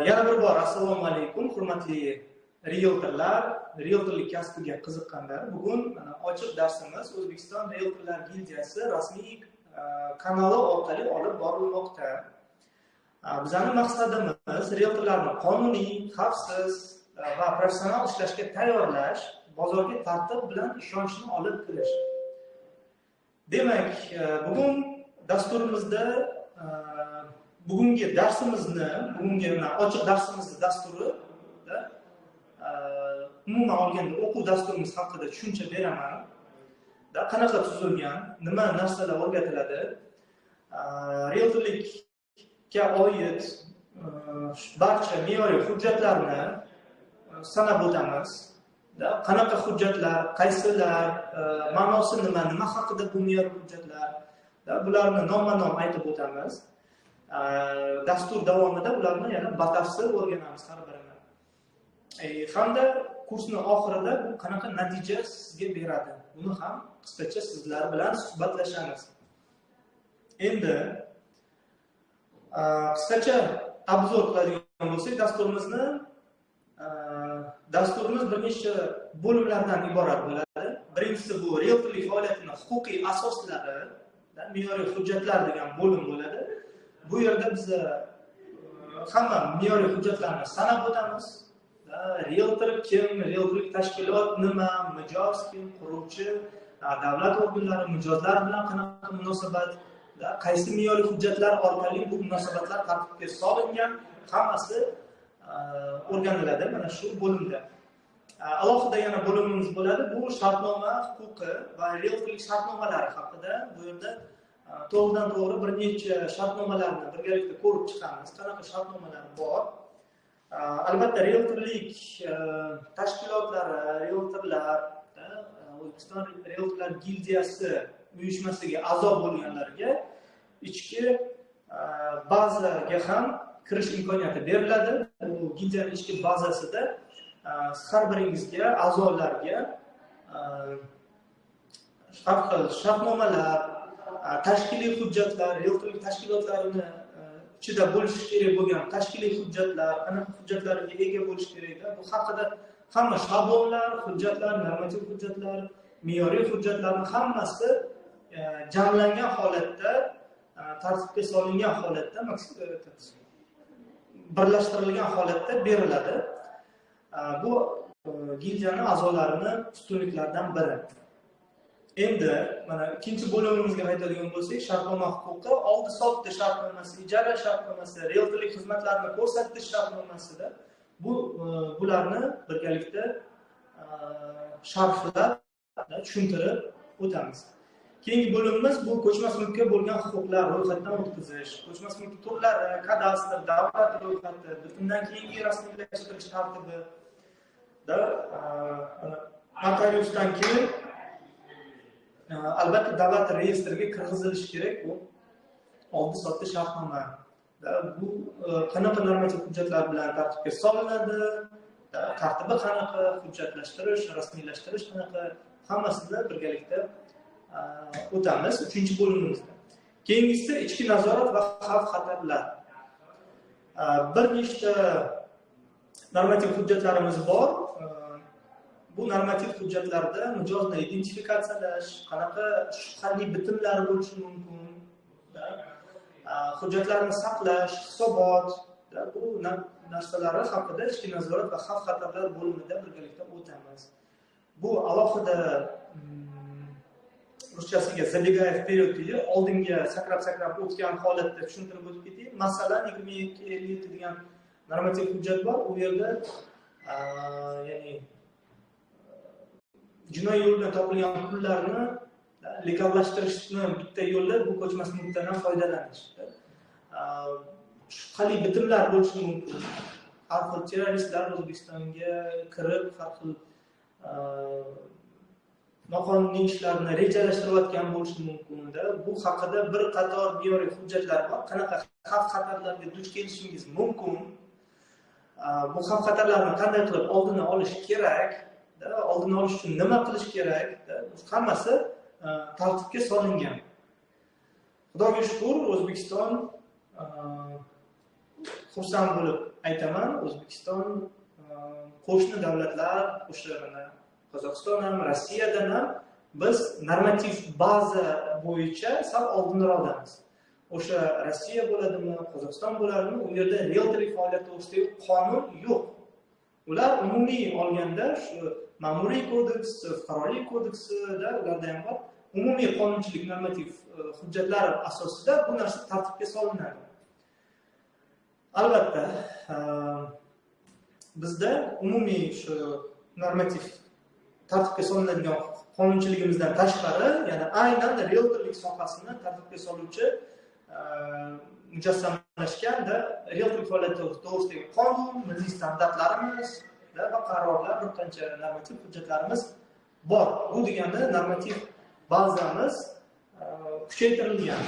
Yana bir bor assalomu alaykum, hurmatli realtorlar, realtorlik kasbiga qiziqqanlar. Bugun ochiq darsimiz O'zbekiston Realtorlar gildiyasi rasmiy kanali orqali olib borilmoqda. Bizning maqsadimiz realtorlarni qonuniy, xavfsiz va professional ishlashga tayyorlash, bozorga tartib bilan ishonchni olib kirish. Demak, bugun dasturimizda bugungi ochiq darsimizni dasturida umuman olganda o'quv dasturimiz haqida tushuncha beraman. Qanaqa tuzilgan, nima narsalar o'rgatiladi, realtorlikka oid barcha me'yoriy hujjatlarni sanab o'tamiz. Qanaqa hujjatlar, qaysilar, ma'nosi nima haqida bu me'yoriy hujjatlar, bularni nomma-nom aytib o'tamiz. Dastur davomida ularni yana batafsil o'rganamiz har birini. Hamda kursning oxirida bu qanaqa natija sizga beradi, buni ham qisqacha sizlar bilan suhbatlashamiz. Endi qisqacha obzor qiladigan bo'lsak, dasturimiz bir nechta bo'limlardan iborat bo'ladi. Birinchisi bu realtorlik faoliyatining huquqiy asoslari, me'yoriy hujjatlar degan bo'lim bo'ladi. Bu yerda biz hamma me'yoriy hujjatlarni sanab o'tamiz. Realtor kim, realtorlik tashkilot nima, mijoz kim, quruvchi, davlat organlari mijozlar bilan qanaqa munosabat, qaysi me'yoriy hujjatlar orqali bu munosabatlar tartibga solingan, hammasi o'rganiladi mana shu bo'limda. Alohida yana bo'limimiz bo'ladi. Bu shartnoma huquqi va realtorlik shartnomalari haqida. Bu yerda to'g'ridan to'g'ri bir necha shartnomalarni birgalikda ko'rib chiqamiz. Qanaqa shartnomalar bor? Albatta realtorlik tashkilotlari, realtorlar, O'zbekiston Realtorlar gildiyasi uyushmasiga a'zo bo'lganlarga ichki bazaga ham kirish imkoniyati beriladi. Bu gildiyaning ichki bazasida har biringizga, a'zolarga har xil shartnomalar, tashkiliy hujjatlar, realtorlik tashkilotlarini ichida bo'lishi kerak bo'lgan tashkiliy hujjatlar, qanaqa hujjatlarga ega bo'lish kerak, bu haqida hamma shablonlar, hujjatlar, normativ hujjatlar, me'yoriy hujjatlarning hammasi jamlangan holatda, tartibga solingan holatda, birlashtirilgan holatda beriladi. Bu gildiyaning a'zolarining ustunliklaridan biri. Endi mana ikkinchi bo'limimizga qaytadigan bo'lsak, shartnoma huquqi, oldi-sotdi shartnomasi, ijara shartnomasi, realtorlik xizmatlarini ko'rsatish shartnomasida bularni birgalikda sharhlab, tushuntirib o'tamiz. Keyingi bo'limimiz bu ko'chmas mulkka bo'lgan huquqlar ro'yxatdan o'tkazish, ko'chmas mulk turlari, kadastr, davlat ro'yxati, bitimdan keyingi rasmiylashtirish tartibi, notariusdan keyin albatta davlat reyestriga kirgizilishi kerak bu oldi-sotdi shartnoma. Bu qanaqa normativ hujjatlar bilan tartibga solinadi, tartibi qanaqa, hujjatlashtirish, rasmiylashtirish qanaqa, hammasini birgalikda o'tamiz 3-bo'limimizda. Keyingisi ichki nazorat va xavf-xatarlar. Bir nechta normativ hujjatlarimiz bor. Bu normativ hujjatlarda mijozni identifikatsiyalash, qanaqa shubhali bitimlar bo'lishi mumkin, hujjatlarni saqlash, hisobot, bu narsalar haqida ichki nazorat va xavf-xatarlar bo'limida birgalikda o'tamiz. Bu alohida ruschasiga zabegayev вперед deydi, oldinga sakrab o'tgan holatda tushuntirib o'tib ketaylik. Masalan, 2257 degan normativ hujjat bor. U yerda ya'ni jinoiy yo'l bilan topilgan pullarni legallashtirishni bitta yo'li bu ko'chmas mulkdan foydalanish. Shubhali bitimlar bo'lishi mumkin. Har xil terroristlar O'zbekistonga kirib, har xil noqonuniy ishlarni rejalashtirayotgan bo'lishi mumkin. Bu haqida bir qator me'yoriy hujjatlar bor. Qanaqa xavf-xatarlarga duch kelishingiz mumkin. Bu xavf-xatarlarni qanday qilib oldini olish kerak? Oldini olish uchun nima qilish kerak? Hammasi tartibga solingan. Xudoga shukr, O'zbekiston xursand bo'lib aytaman, O'zbekiston qo'shni davlatlar, o'sha Qozog'iston ham, Rossiyadan ham biz normativ baza bo'yicha sal oldinroqdamiz. O'sha Rossiya bo'ladimi, Qozog'iston bo'ladimi, u yerda realtorlik faoliyati to'g'risidagi qonun yo'q. Ular umumiy olganda shu ma'muriy kodeks, fuqarolik kodeksida ularda ham bor. Umumiy qonunchilik normativ hujjatlar asosida bu narsa tartibga solinadi. Albatta, bizda umumiy shu normativ tartibga solinadigan qonunchiligimizdan tashqari, ya'ni aynan realtorlik sohasini tartibga soluvchi mujassamlashgan realtorlik faoliyati to'g'risidagi qonun, milliy standartlarimiz va qarorlar, bir qancha normativ hujjatlarimiz bor. Bu degani normativ bazamiz kuchaytirilgan,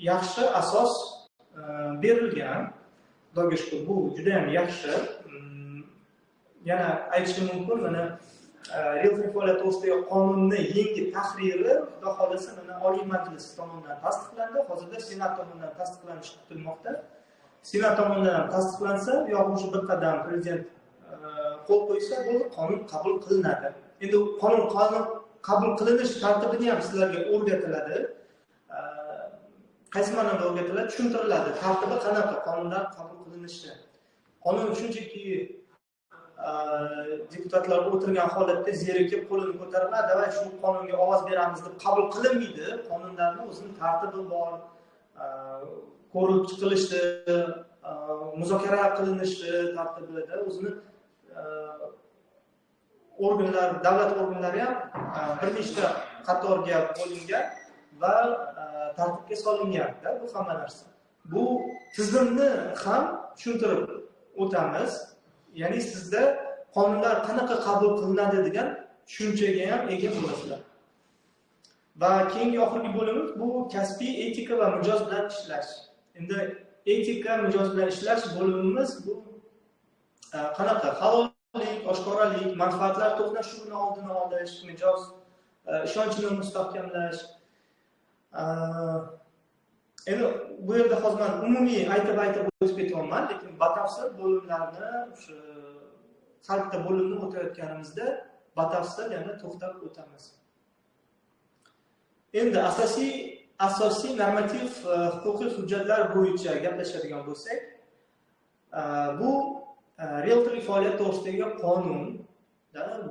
yaxshi asos berilgan. Xudoga shukr, bu juda ham yaxshi. Yana aytishim mumkin, mana realtorlik faoliyati to'g'risidagi qonunni yangi tahriri xudo xolasa mana Oliy Majlis tomonidan tasdiqlandi. Hozirda Senat tomonidan tasdiqlanishi kutilmoqda. Senat tomonidan ham tasdiqlansa, yo'q bir qadam prezident qo'l qo'ysa, bu qonun qabul qilinadi. Endi qonun qabul qilinish tartibini ham sizlarga o'rgatiladi. Qaysi ma'noda o'rgatiladi? Tushuntiriladi. Tartibi qanaqa qonunlar qabul qilinishi. Qonun shunchaki deputatlar o'tirgan holatda zerikib qo'lini ko'tarmadi va shu qonunga ovoz beramiz deb qabul qilinmaydi. Qonunlarning o'zining tartibi bor, ko'rib chiqilishi, muzokara qilinishi tartibida o'zini organlar, davlat organlari ham bir nechta qatorga bo'lingan va tartibga solingan. Bu hamma narsa. Bu tizimni ham tushuntirib o'tamiz. Ya'ni sizda qonunlar qanaqa qabul qilinadi degan tushunchaga ham ega bo'lasizlar. Va keyingi oxirgi bo'limiz bu kasbiy etika va mijoz bilan ishlash. Endi etika, mijoz bilan ishlash bo'limimiz bu qanaqa? Halollik, oshkoralik, manfaatlar to'qnashuvini oldini olish, mijoz ishonchini mustahkamlash. Endi bu yerda hozir men umumiy aytib o'tib ketyapman, lekin batafsil bo'limlarni shu har bitta bo'limni o'tayotganimizda batafsil yana to'xtab o'tamiz. Endi asosiy normativ huquqiy hujjatlar bo'yicha gaplashadigan bo'lsak, bu realtorlik faoliyati to'g'risidagi qonun,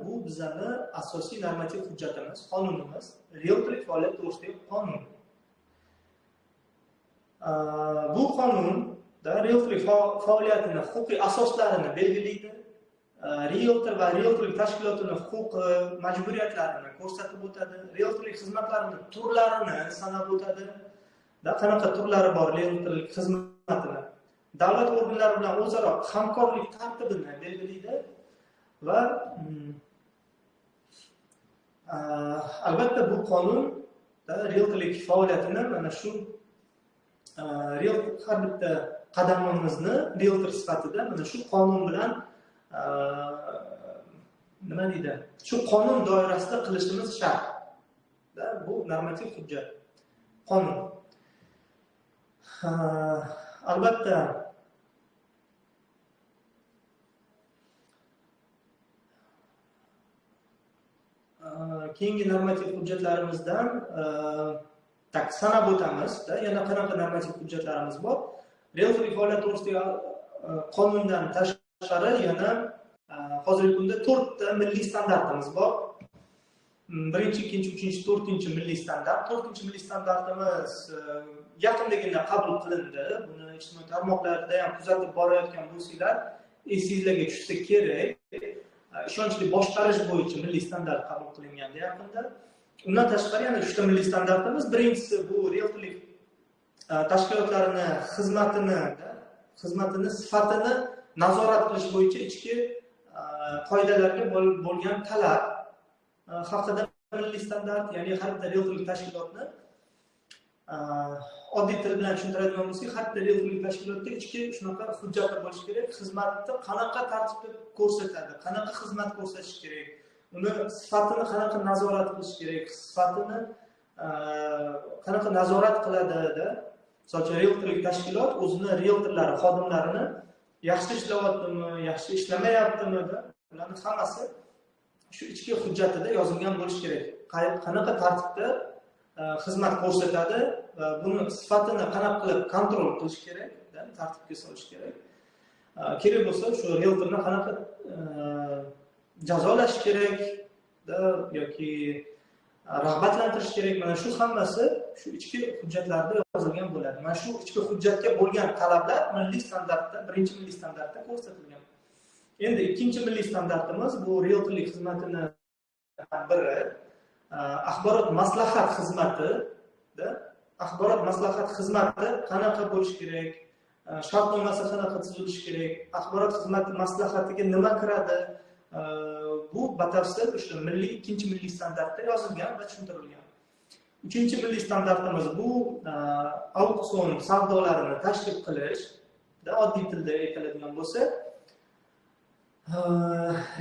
bu bizning asosiy normativ hujjatimiz, qonunimiz, realtorlik faoliyati to'g'risidagi qonun. Bu qonun realtorlik faoliyatini huquqiy asoslarini belgilaydi. Realtor va realtorlik tashkilotining huquqi, majburiyatlarini ko'rsatib o'tadi. Realtorlik xizmatlarining turlarini sanab o'tadi. Qanaqa turlari bor realtorlik xizmatini. Davlat organlari bilan o'zaro hamkorlik tartibini belgilaydi va albatta bu qonun realtorlik faoliyatini mana shu har bitta qadamimizni realtor sifatida mana shu qonun bilan nima deydi? Shu qonun doirasida qilishimiz shart. Bu normativ hujjat, qonun. Albatta keyingi normativ hujjatlarimizdan sanab o'tamiz. Yana qanaqa normativ hujjatlarimiz bor? Realtorlik faoliyati to'g'risidagi qonundan tashqari yana hozirgi kunda 4 ta milliy standartimiz bor. Birinchi, ikkinchi, uchinchi, 4-chi milliy standart. 4-chi milliy standartimiz yaqindagina qabul qilindi. Buni ijtimoiy tarmoqlarda ham kuzatib borayotgan bo'lsanglar, esingizlarga tushsa kerak. Ishonchli boshqarish bo'yicha milliy standart qabul qilingandi yaqinda. Undan tashqari yana 3 ta milliy standartimiz. Birinchisi bu realtorlik tashkilotlarining xizmatini sifatini nazorat qilish bo'yicha ichki qoidalarga bo'lgan talab haqida milliy standart, ya'ni har bitta realtorlik tashkilotni oddiy til bilan tushuntiradigan bo'lsak, har bitta realtorlik tashkilotda ichki shunaqa hujjatlar bo'lishi kerak. Xizmatni qanaqa tartibda ko'rsatadi, qanaqa xizmat ko'rsatish kerak, uni sifatini qanaqa nazorat qilish kerak, sifatini qanaqa nazorat qiladi, Misol uchun realtorlik tashkilot o'zini realtorlari, xodimlarini yaxshi ishlayaptimi, yaxshi ishlamayaptimi, ularning hammasi shu ichki hujjatida yozilgan bo'lishi kerak. Qanaqa tartibda xizmat ko'rsatadi va buni sifatini qanaqa qilib kontrol qilish kerak, tartibga solish kerak. Kerak bo'lsa shu realtorni qanaqa jazolash kerak yoki rag'batlantirish kerak. Mana shu hammasi shu ichki hujjatlarda yozilgan bo'ladi. Mana shu ichki hujjatga bo'lgan talablar milliy standartda, birinchi milliy standartda ko'rsatilgan. Endi ikkinchi milliy standartimiz bu realtorlik xizmatini biri axborot maslahat xizmati. Axborot maslahat xizmati qanaqa bo'lishi kerak? Shartnomasi qanaqa tuzilishi kerak? Axborot xizmati maslahatiga nima kiradi? Bu batafsil o'sha ikkinchi milliy standartda yozilgan va tushuntirilgan. Uchinchi milliy standartimiz bu auksion savdolarini tashkil qilish. Oddiy tilda aytiladigan bo'lsa,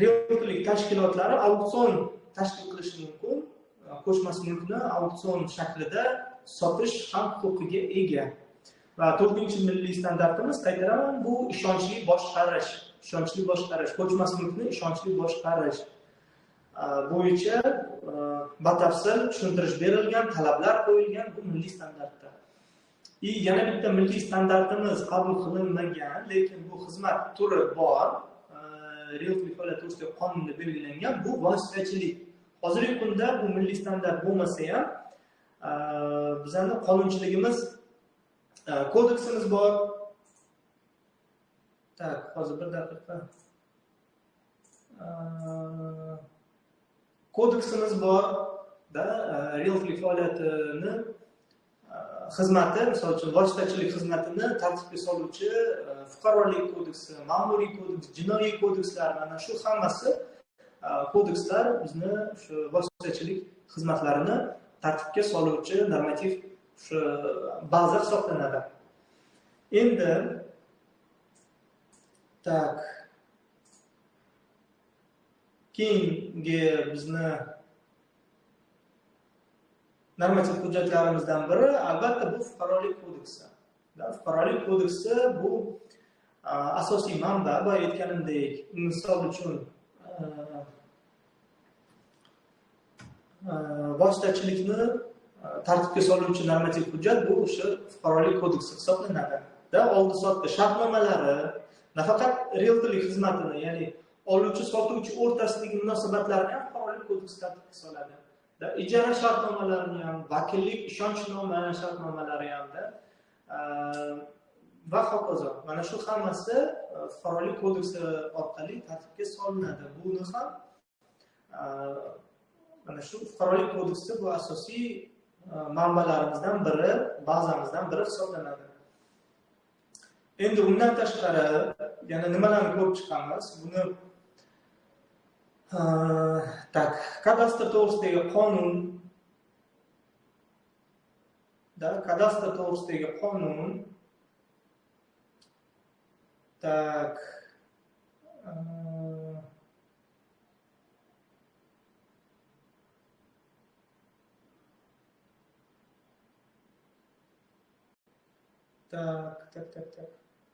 realtorlik tashkilotlari auksion tashkil qilishi mumkin. Ko'chmas mulkni auksion shaklida sotish ham huquqiga ega. Va 4-milliy standartimiz, qaytaraman, bu ishonchli boshqarish. Ishonchli boshqarish, ko'chmas mulkni ishonchli boshqarish bo'yicha batafsil tushuntirish berilgan, talablar qo'yilgan bu milliy standartda. Yana bitta milliy standartimiz qabul qilinmagan, lekin bu xizmat turi bor. Realtorlik faoliyati to'g'risida qonunda belgilangan bu vositachilik. Hozirgi kunda bu milliy standart bo'lmasa ham, bizning qonunchiligimiz, kodeksimiz bor. Hozir bir daqiqa. Kodeksimiz bor da realtorlik faoliyatini xizmati, misol uchun vositachilik xizmatini tartibga soluvchi fuqarolik kodeksi, ma'muriy kodeks, jinoiy kodekslar, mana shu hammasi kodekslar bizni shu vositachilik xizmatlarini tartibga soluvchi normativ shu baza hisoblanadi. Endi keyingi bizni normativ hujjatlarimizdan biri albatta bu fuqarolik kodeksi. Fuqarolik kodeksi bu asosiy manba, boya aytganimdek, misol uchun vositachilikni tartibga soluvchi normativ hujjat bu o'sha fuqarolik kodeksi hisoblanadi. Oldi sotdi shartnomalari, nafaqat realtorlik xizmatini, ya'ni oluvchi sotuvchi o'rtasidagi munosabatlarni ham fuqarolik kodeksi tartibga soladi. Ijara shartnomalarini ham, vakillik ishonchnoma shartnomalari ham va hokazo. Mana shu hammasi fuqarolik kodeksi orqali tartibga solinadi. Buni ham mana shu fuqarolik kodeksi bu asosiy manbalarimizdan biri, bazamizdan biri hisoblanadi. Endi undan tashqari yana nimalarni ko'rib chiqamiz? Buni kadastr to'g'risidagi qonun, kadastr to'g'risidagi qonun,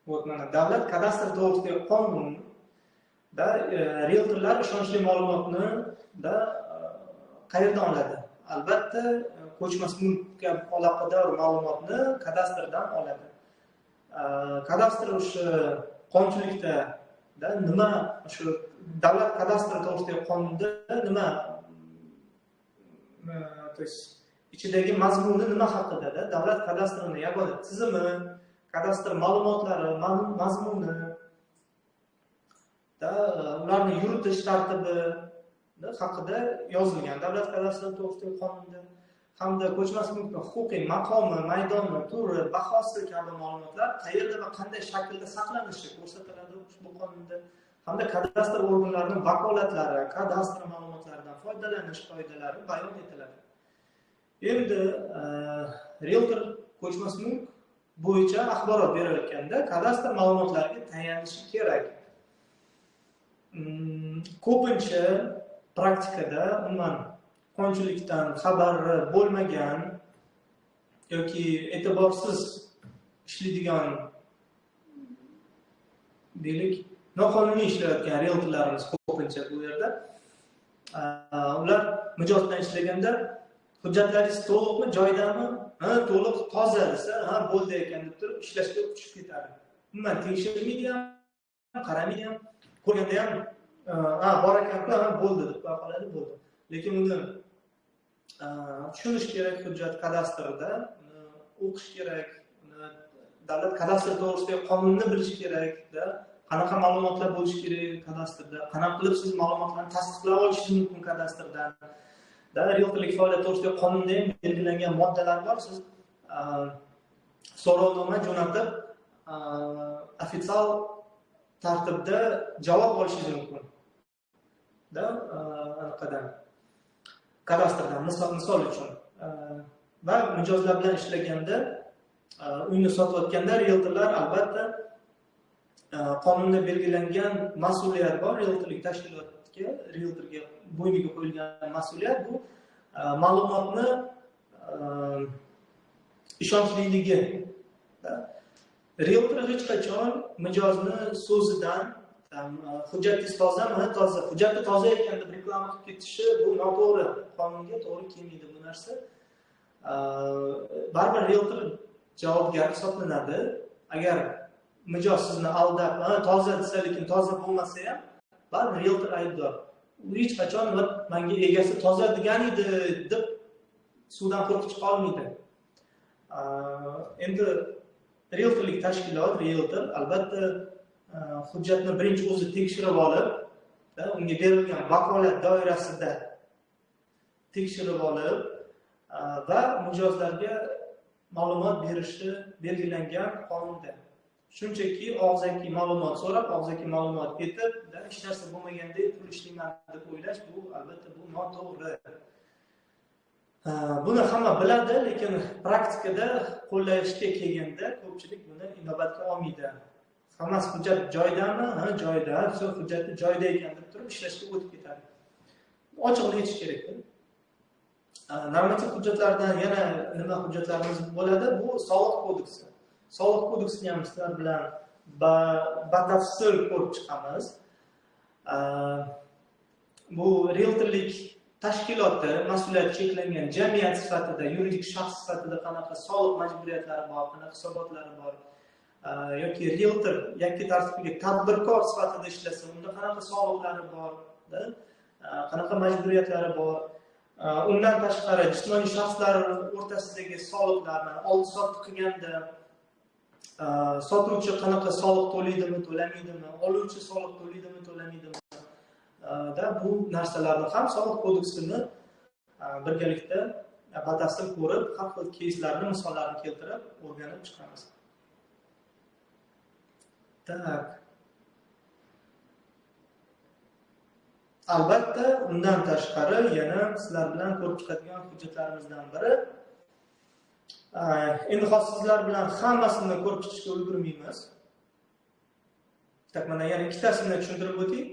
Вот mana davlat kadastri to'g'risidagi qonun realtorlar ishonchli ma'lumotni qayerdan oladi? Albatta, ko'chmas mulkka aloqador ma'lumotni kadastrdan oladi. Kadastr o'sha qonunchilikda nima, shu davlat kadastri to'g'risidagi qonunda nima, to есть ichidagi mazmuni nima haqida? Davlat kadastrini yagona tizimi, kadastr ma'lumotlari, mazmuni, ularni yuritish tartibi haqida yozilgan davlat kadastri to'g'risidagi qonunda, hamda ko'chmas mulkning huquqiy maqomi, maydoni, turi, bahosi kabi ma'lumotlar qayerda va qanday shaklda saqlanishi ko'rsatiladi ushbu qonunda, hamda kadastr organlarining vakolatlari, kadastr ma'lumotlaridan foydalanish qoidalari bayon etiladi. Endi realtor ko'chmas mulk bo'yicha axborot berayotganda kadastr ma'lumotlariga tayanishi kerak. Ko'pincha praktikada umuman qonunchilikdan xabari bo'lmagan yoki e'tiborsiz ishlaydigan deylik noqonuniy ishlayotgan realtorlarimiz ko'pincha bu yerda. Ular mijozdan ishlaganda hujjatlaringiz to'liqmi, joyidami? Ha, to'liq, toza desa, ha, bo'ldi ekan deb turib ishlashga tushib ketadi. Umuman tekshirmaydi ham, qaramaydi ham, ko'rganda ham, ha, bor ekan-ku, ha, bo'ldi deb qoladi, bo'ldi. Lekin uni tushunish kerak hujjat kadastrda, o'qish kerak, davlat kadastr to'g'risidagi qonunni bilish kerak-da. Qanaqa ma'lumotlar bo'lishi kerak kadastrda, qanaqa qilib siz ma'lumotlarni tasdiqlab olishingiz mumkin kadastrdan. Realtorlik faoliyati to'g'risidagi qonunda ham belgilangan moddalar bor. Siz so'rovnoma jo'natib, ofitsial tartibda javob olishingiz mumkin. Anaqadan kadastrdan misol uchun va mijozlar bilan ishlaganda, uyni sotayotganda realtorlar albatta qonunda belgilangan mas'uliyat bor. Realtorlik tashkilotga, realtorga bo'yniga qo'yilgan mas'uliyat bu ma'lumotni ishonchliligi. Realtor hech qachon mijozni so'zidan hujjatingiz tozami, toza, hujjati toza ekan deb reklama qilib ketishi bu noto'g'ri, qonunga to'g'ri kelmaydi bu narsa. Baribir realtor javobgar hisoblanadi. Agar mijoz sizni aldab, toza desa, lekin toza bo'lmasa ham, baribir realtor aybdor. U hech qachon menga egasi toza degan edi deb suvdan qo'rqib chiqa olmaydi. Endi realtorlik tashkilot, realtor albatta hujjatni birinchi o'zi tekshirib olib, unga berilgan vakolat doirasida tekshirib olib va mijozlarga ma'lumot berishi belgilangan qonunda. Shunchaki og'zaki ma'lumot so'rab, og'zaki ma'lumot ketib, hech narsa bo'lmagandek pul ishlayman deb o'ylash, bu albatta bu noto'g'ri. Buni hamma biladi, lekin praktikada qo'llashga kelganda ko'pchilik buni inobatga olmaydi. Hammasi hujjat joyidami? Ha, joyida. Hujjati joyida ekan deb turib ishlashga o'tib ketadi. Ochiqlik etish kerak. Normativ hujjatlardan yana nima hujjatlarimiz bo'ladi? Bu soliq kodeksi. Soliq kodeksini ham sizlar bilan batafsil ko'rib chiqamiz. Bu realtorlik tashkiloti mas'uliyati cheklangan jamiyat sifatida, yuridik shaxs sifatida qanaqa soliq majburiyatlari bor, qanaqa hisobotlari bor, yoki realtor yakka tartibli tadbirkor sifatida ishlasa, unda qanaqa soliqlari bor, qanaqa majburiyatlari bor. Undan tashqari jismoniy shaxslar o'rtasidagi soliqlarni oldi-sotdi qilganda sotuvchi qanaqa soliq to'laydimi, to'lamaydimi, oluvchi soliq to'laydimi, to'lamaydimi, bu narsalarni ham soliq kodeksini birgalikda batafsil ko'rib, har xil keyslarni, misollarni keltirib o'rganib chiqamiz. Tak. Albatta, undan tashqari yana sizlar bilan ko'rib chiqadigan hujjatlarimizdan biri, endi hozir sizlar bilan hammasini ko'rib chiqishga ulgurmaymiz. Mana yana ikkitasini tushuntirib o'tay.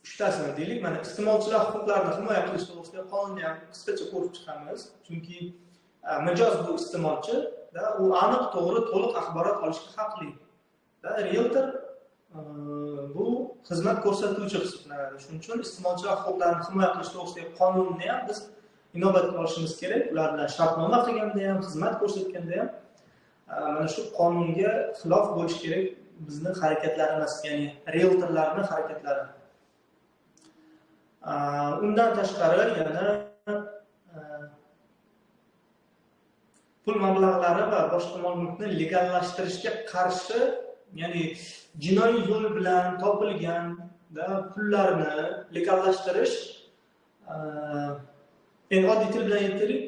Uchtasini deylik, mana iste'molchilar huquqlarini himoya qilish to'g'risida qonunni ham qisqacha ko'rib chiqamiz. Chunki mijoz bu iste'molchi, u aniq, to'g'ri, to'liq axborot olishga haqli. Realtor bu xizmat ko'rsatuvchi hisoblanadi. Shuning uchun iste'molchilar huquqlarini himoya qilish to'g'risidagi qonunni ham biz inobatga olishimiz kerak. Ular bilan shartnoma qilganda ham, xizmat ko'rsatganda ham mana shu qonunga xilof bo'lish kerak bizning harakatlarimiz, ya'ni realtorlarning harakatlari. Undan tashqari yana pul mablag'lari va boshqa mol-mulkni legallashtirishga qarshi, ya'ni jinoiy yo'l bilan topilgan pullarni legallashtirish, endi oddiy til bilan aytaylik,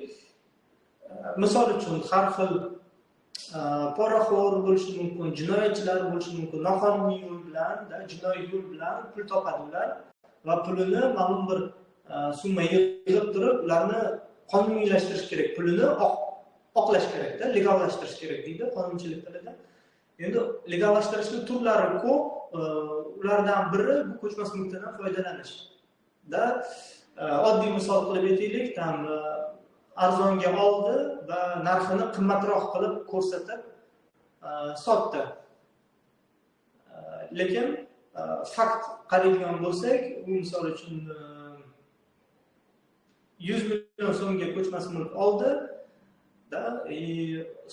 misol uchun har xil poraxo'r bo'lishi mumkin, jinoyatchilar bo'lishi mumkin, noqonuniy yo'l bilan, jinoiy yo'l bilan pul topadi ular va pulini ma'lum bir summa yig'ib turib, ularni qonuniylashtirish kerak, pulini oqlash kerak-da, legallashtirish kerak deydi qonunchilik tilida. Endi legallashtirishning turlari ko'p, ulardan biri bu ko'chmas mulkdan foydalanish. Oddiy misol qilib aytaylik, arzonga oldi va narxini qimmatroq qilib ko'rsatib sotdi. Lekin fakt qaraydigan bo'lsak, u misol uchun 100 million so'mga ko'chmas mulk oldi,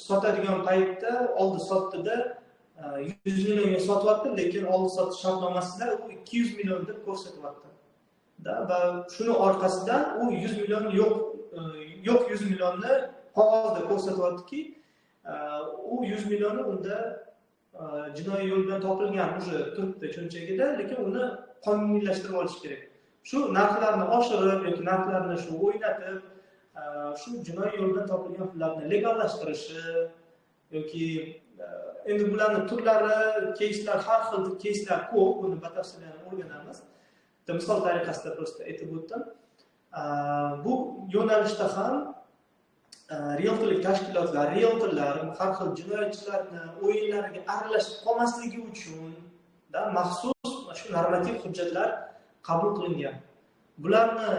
sotadigan paytda sotdida 100 millionga sotyapti, lekin oldi sotish shartnomasida u 200 million deb ko'rsatyapti. Va shuni orqasidan u 100 million yo'q 100 millionni qog'ozda ko'rsatyaptiki, u 100 millionni unda jinoiy yo'l bilan topilgan turibdi cho'nchagida, lekin uni qonuniylashtirib olish kerak. Shu narxlarni oshirib yoki narxlarni shu o'ynatib, shu jinoiy yo'l bilan topilgan pullarni legallashhtirishi yoki endi bularning turlari, keyslar, har xil keyslar ko'p, buni batafsil o'rganamiz. Misol tariqasida prosta aytib o'tdim. Bu yo'nalishda ham realtorlik tashkilotlar, realtorlar har xil jinoyatchilarni o'yinlariga aralashib qolmasligi uchun maxsus shu normativ hujjatlar qabul qilingan. Bularni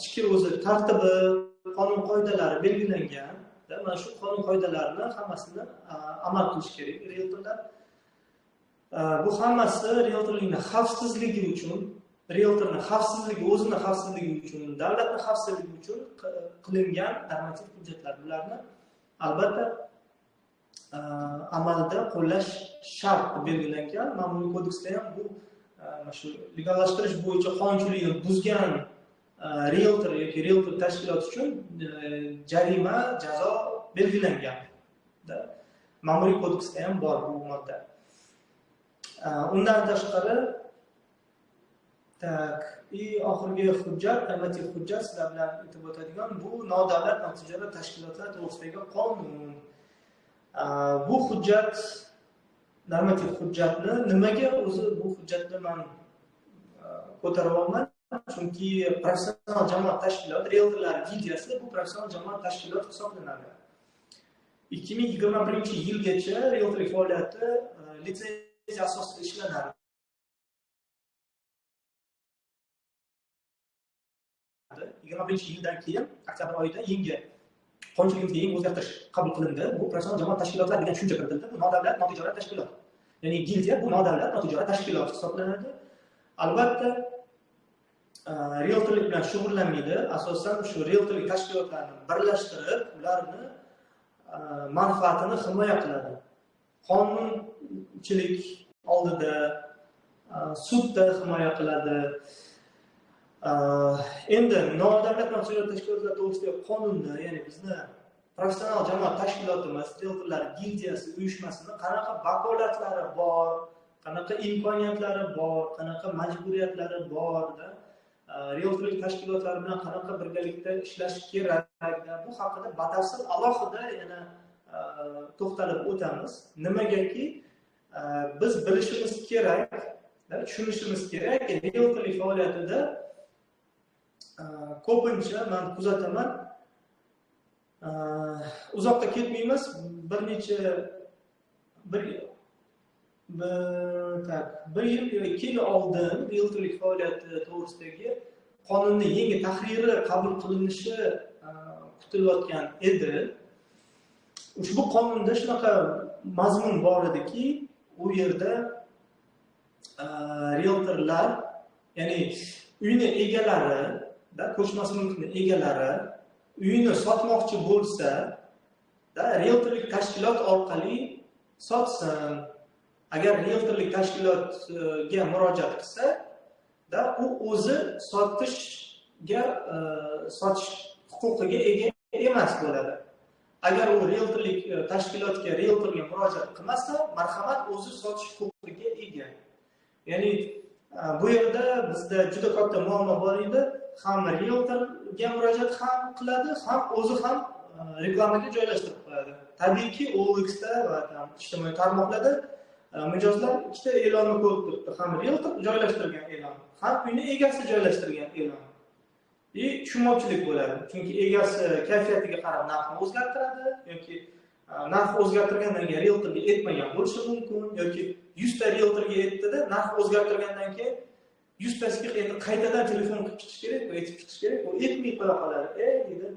ichki o'zi tartibi, qonun qoidalari belgilangan. Mana shu qonun qoidalarni hammasini amal qilish kerak realtorlar. Bu hammasi realtorlikning xavfsizligi uchun, realtorning xavfsizligi, o'zining xavfsizligi uchun, davlatning xavfsizligi uchun qilingan normativ hujjatlar. Bularni albatta amalda qo'llash shart belgilangan. Ma'muriy kodeksda ham bu shu legallashtirish bo'yicha qonunchilikni buzgan realtor yoki realtor tashkilot uchun jarima, jazo belgilangan. Ma'muriy kodeksda ham bor bu modda. Undan tashqari oxirgi hujjat, normativ hujjat sizlar bilan aytib o'tadigan bu nodavlat notijorat tashkilotlar to'g'risidagi qonun. Bu hujjat, normativ hujjatni nimaga o'zi bu hujjatni men ko'taryapman? Chunki professional jamoat tashkiloti, realtorlar gildiyasi bu professional jamoat tashkiloti hisoblanadi. 2021-yilgacha realtorlik faoliyati litsenziya asosida ishlanadi. 2021-yildan keyin oktyabr oyida yangi qonunchilikka yangi o'zgartirish qabul qilindi. Bu professional jamoat tashkilotlar degan tushuncha kiritildi. Bu nodavlat notijorat tashkilot. Ya'ni gildiya bu nodavlat notijorat tashkilot hisoblanadi. Albatta realtorlik bilan shug'ullanmaydi. Asosan shu realtorlik tashkilotlarini birlashtirib, ularni manfaatini himoya qiladi. Qonunchilik oldida, sudda himoya qiladi. Endi nodavlat notijorat tashkilotlar to'g'risidagi qonunda, ya'ni bizni professional jamoat tashkilotimiz, realtorlar gildiyasi uyushmasini qanaqa vakolatlari bor, qanaqa imkoniyatlari bor, qanaqa majburiyatlari borda, realtorlik tashkilotlari bilan qanaqa birgalikda ishlash kerak, bu haqida batafsil alohida yana to'xtalib o'tamiz. Nimagaki biz bilishimiz kerak, tushunishimiz kerak, realtorlik faoliyatida ko'pincha men kuzataman, uzoqqa ketmaymiz, bir yil yoki 2 yil oldin realtorlik faoliyati to'g'risidagi qonunning yangi tahriri qabul qilinishi kutilayotgan edi. Ushbu qonunda shunaqa mazmun bor ediki, u yerda realtorlar, ya'ni uyni egalari, ko'chmas mulkni egalari uyini sotmoqchi bo'lsa, realtorlik tashkilot orqali sotsin. Agar realtorlik tashkilotga murojaat qilsa, u o'zi sotish huquqiga ega emas bo'ladi. Agar u realtorlik tashkilotga, realtorga murojaat qilmasa, marhamat, o'zi sotish huquqiga ega. Ya'ni bu yerda bizda juda katta muammo bor edi. Ham realtorga murojaat ham qiladi, ham o'zi ham reklamaga joylashtirib qo'yadi. Tabiiyki, OLXda va ijtimoiy tarmoqlarda mijozlar ikkita e'lonni ko'rib turibdi. Ham realtor joylashtirgan e'lon, ham uyni egasi joylashtirgan e'lon. Tushunmovchilik bo'ladi. Chunki egasi kayfiyatiga qarab narxni o'zgartiradi yoki narx o'zgartirgandan keyin realtorga aytmagan bo'lishi mumkin yoki 100 ta realtorga aytdi-da, narx o'zgartirgandan keyin 100 tasiga endi qaytadan telefon qilib chiqish kerak, aytib chiqish kerak, u aytmay qo'ya qoladi. Deydi,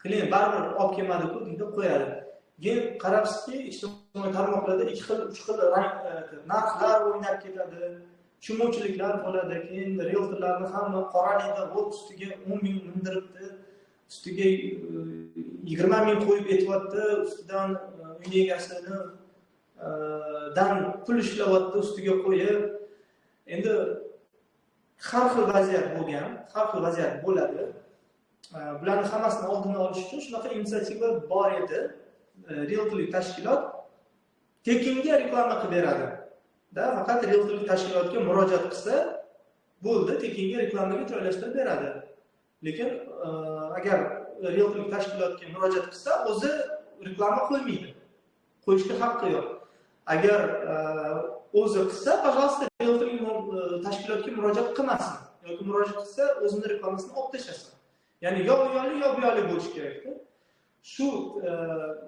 klient baribir olib kelmadi-ku, deydi, qo'yadi. keyin qarabsizki, ijtimoiy tarmoqlarda 2 xil, 3 xil narxlar o'ynab ketadi, tushunmovchiliklar bo'ladi. Keyin realtorlarni hamma qoralaydi, vot ustiga 10 ming mindiribdi, ustiga 20 ming qo'yib aytyapti, ustidan uy egasini dan pul ishlayapti ustiga qo'yib. Endi har xil vaziyat bo'lgan, har xil vaziyat bo'ladi. Bularning hammasini oldini olish uchun shunaqa inisiativa bor edi. Realtorlik tashkilot tekinga reklama qilib beradi. Faqat realtorlik tashkilotga murojaat qilsa bo'ldi, tekinga reklamaga joylashtirib beradi. Lekin agar realtorlik tashkilotga murojaat qilsa, o'zi reklama qo'ymaydi. Qo'yishga haqqi yo'q. Agar o'zi qilsa, pожалуйста, realtorlik tashkilotga murojaat qilmasin yoki murojaat qilsa, o'zini reklamasini olib tashlasin. Ya'ni yo uyali yo buyali bo'lishi kerak-da. Shu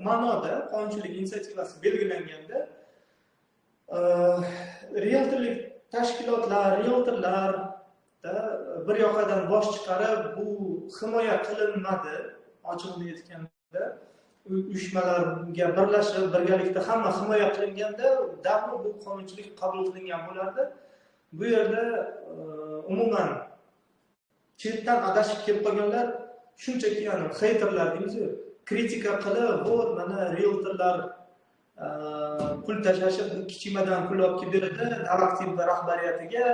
ma'noda qonunchilik inisiativasi belgilanganda realtorlik tashkilotlar, realtorlar bir yoqadan bosh chiqarib, bu himoya qilinmadi, ochig'ini aytganda, uyushmalarga birlashib, birgalikda hamma himoya qilinganda, darrov bu qonunchilik qabul qilingan bo'lardi. Bu yerda umuman chetdan adashib kelib qolganlar shunchaki haterlar deymiz-ku, kritika qilib, "Vot, mana realtorlar pul tashlashib, kichikmadan pul olib kelib beradi, aktiv rahbariyatiga,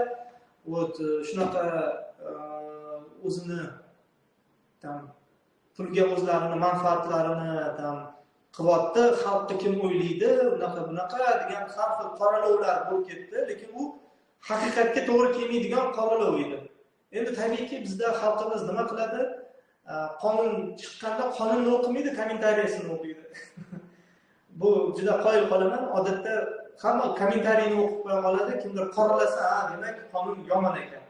vot shunaqa o'zini pulga o'zlarini manfaatlarini qilyapti, xalqni kim o'ylaydi, bunaqa degan har xil qoralovlar bo'lib ketdi, lekin u haqiqatga to'g'ri kelmaydigan qoralov edi. Endi tabiiyki bizda xalqimiz nima qiladi? Qonun chiqqanda qonunni o'qimaydi, kommentariyasini o'qiydi. Bu juda qoyil qolaman. Odatda hamma kommentariyni o'qib qo'ya oladi, kimdir qoralasa, demak qonun yomon ekan.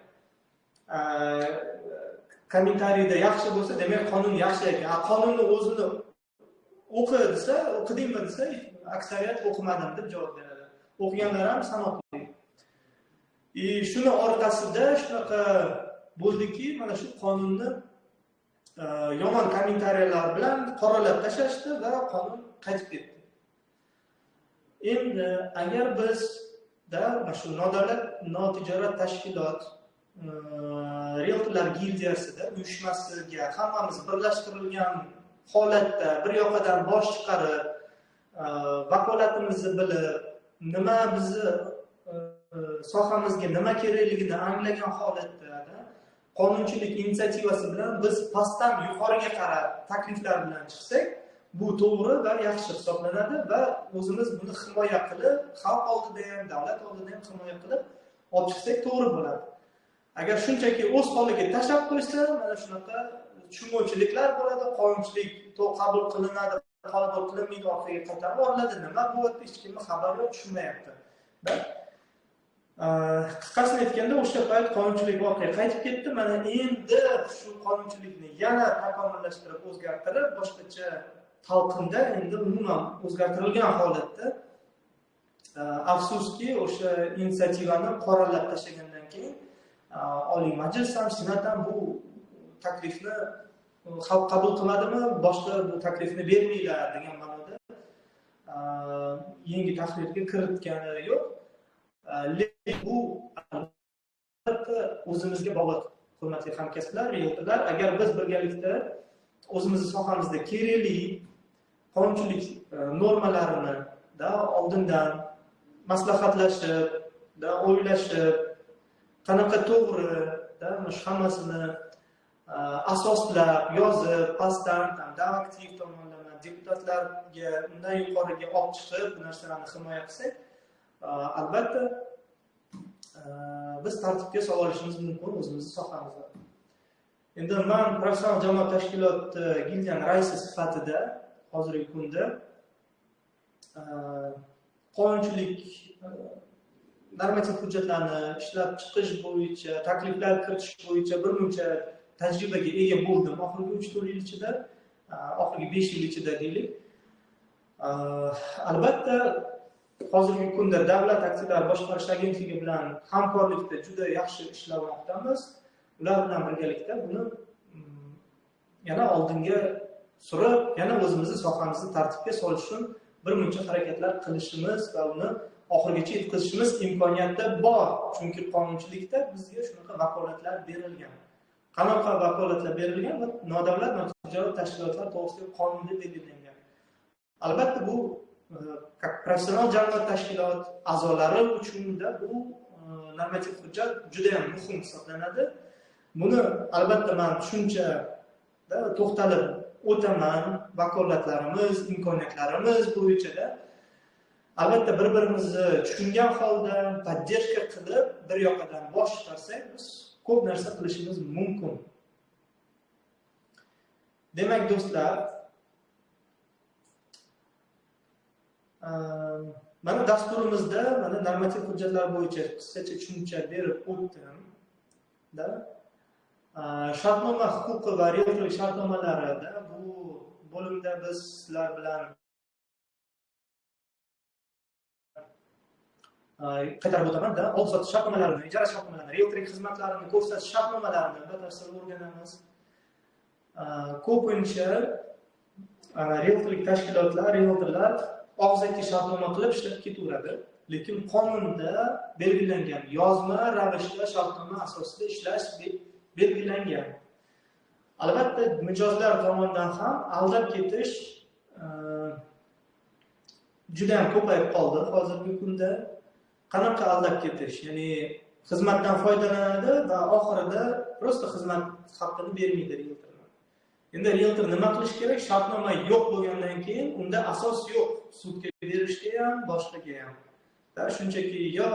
Kommentariyda yaxshi bo'lsa, demak qonun yaxshi ekan. Qonunni o'zini o'qi desa, o'qidingmi desa, aksariyat o'qimadim deb javob beradi. O'qiganlar ham sanoqli. Shuni orqasida shunaqa bo'ldiki, mana shu qonunni yomon kommentariyalar bilan qoralab tashlashdi va qonun qaytib ketdi. Endi agar bizda shu nodavlat notijorat tashkilot realtorlar gildiyasida uyushmasiga hammamiz birlashtirilgan holatda bir yoqadan bosh chiqarib, vakolatimizni bilib, nima bizni sohamizga nima kerakligini anglagan holatda qonunchilik inisiativasi bilan biz pastdan yuqoriga qarab takliflar bilan chiqsak, bu to'g'ri va yaxshi hisoblanadi va o'zimiz buni himoya qilib, xalq oldida ham, davlat oldida ham himoya qilib olib chiqsak to'g'ri bo'ladi. Agar shunchaki o'z holiga tashlab qo'ysa, mana shunaqa tushunmovchiliklar bo'ladi, qonunchilik qabul qilinadi, qabul qilinmaydi, orqaga qaytarib yuboriladi, nima bo'lyapti, hech kimni xabari yo'q, tushunmayapti. Qisqasini aytganda, o'sha payt qonunchilik orqaga qaytib ketdi. Mana endi shu qonunchilikni yana takomillashtirib, o'zgartirib, boshqacha talqinda endi umuman o'zgartirilgan holatda, afsuski, o'sha inisiativani qoralab tashlagandan keyin Oliy Majlis ham, Senat ham bu taklifni xalq qabul qilmadimi, boshqa bu taklifni bermaylar degan ma'noda yangi tahrirga kiritgani yo'q. Lekin bu albatta o'zimizga bog'liq, hurmatli hamkasblar, realtorlar. Agar biz birgalikda o'zimizning sohamizda kerakli qonunchilik normalarini oldindan maslahatlashib, o'ylashib, qanaqa to'g'ri, shu hammasini asoslab, yozib, pastdan aktiv tomonlama deputatlarga undan yuqoriga olib chiqib, bu narsalarni himoya qilsak, albatta biz tartibga solib olishimiz mumkin o'zimizning sohamizda. Endi men professional jamoat tashkiloti gildiyaning raisi sifatida hozirgi kunda qonunchilik normativ hujjatlarni ishlab chiqish bo'yicha, takliflar kiritish bo'yicha bir muncha tajribaga ega bo'ldim oxirgi 3-4 yil ichida, oxirgi 5 yil ichida deylik. Albatta hozirgi kunda Davlat aktivlar boshqarish agentligi bilan hamkorlikda juda yaxshi ishlamoqdamiz. Ular bilan birgalikda buni yana oldinga surib, yana o'zimizni sohamizni tartibga solish uchun bir muncha harakatlar qilishimiz va uni oxirigacha yetkazishimiz imkoniyati bor. Chunki qonunchilikda bizga shunaqa vakolatlar berilgan. Qanaqa vakolatlar berilgan va nodavlat notijorat tashkilotlar to'g'risidagi qonunda belgilangan. Albatta bu professional jamoat tashkilot a'zolari uchun bu normativ hujjat juda ham muhim hisoblanadi. Buni albatta men tushunchada to'xtalib o'taman. Vakolatlarimiz, imkoniyatlarimiz bo'yicha albatta bir-birimizni tushungan holda podдержка qilib bir yoqadan bosh chiqarsak, biz ko'p narsa qilishimiz mumkin. Demak, do'stlar, mana dasturimizda mana normativ hujjatlar bo'yicha qisqacha tushuncha berib o'tdim. Shartnoma huquqi va realtorlik shartnomalarida bu bo'limda biz sizlar bilan qaytarib o'taman-da, oldi-sotdi shartnomalarini, ijara shartnomalarini, realtorlik xizmatlarini ko'rsatish shartnomalarini batafsil o'rganamiz. Ko'pincha realtorlik tashkilotlar, realtorlar og'zaki shartnoma qilib ishlab ketaveradi, lekin qonunda belgilangan yozma ravishda shartnoma asosida ishlash belgilangan. Albatta, mijozlar tomonidan ham aldab ketish juda ham ko'payib qoldi hozirgi kunda. Qanaqa aldab ketish? Ya'ni xizmatdan foydalanadi va oxirida prosta xizmat haqqini bermaydi realtorga. Endi realtor nima qilish kerak? Shartnoma yo'q bo'lgandan keyin unda asos yo'q. Sudga berishga ham, boshqaga ham. Shunchaki yo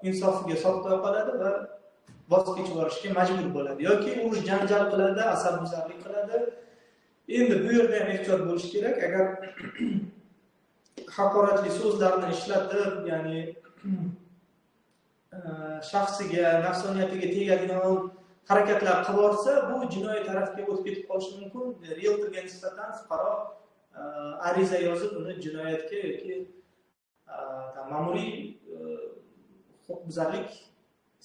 insofiga sotib qoladi va voz kechib yuborishga majbur bo'ladi yoki urush janjal qiladi, asabbuzarlik qiladi. Endi bu yerda ham ehtiyot bo'lish kerak. Agar haqoratli so'zlarni ishlatib, ya'ni shaxsiga, nafsoniyatiga tegadigan harakatlar qilib olsa, bu jinoiy tarafga o'tib ketib qolishi mumkin. Realtorga nisbatan fuqaro ariza yozib, uni jinoyatga yoki ma'muriy huquqbuzarlik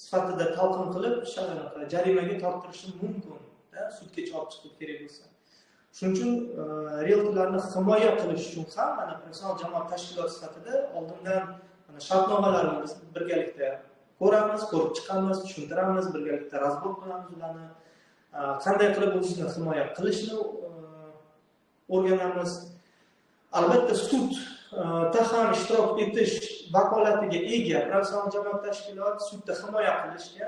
sifatida talqin qilib, jarimaga torttirishi mumkin, sudgacha olib chiqib kerak bo'lsa. Shuning uchun realtorlarni himoya qilish uchun ham mana professional jamoat tashkiloti sifatida oldindan mana shartnomalarni biz birgalikda ko'ramiz, ko'rib chiqamiz, tushuntiramiz, birgalikda razbor qilamiz ularni. Qanday qilib o'zini himoya qilishni o'rganamiz. Albatta sudda ham ishtirok etish vakolatiga ega professional jamoat tashkiloti sudda himoya qilishga.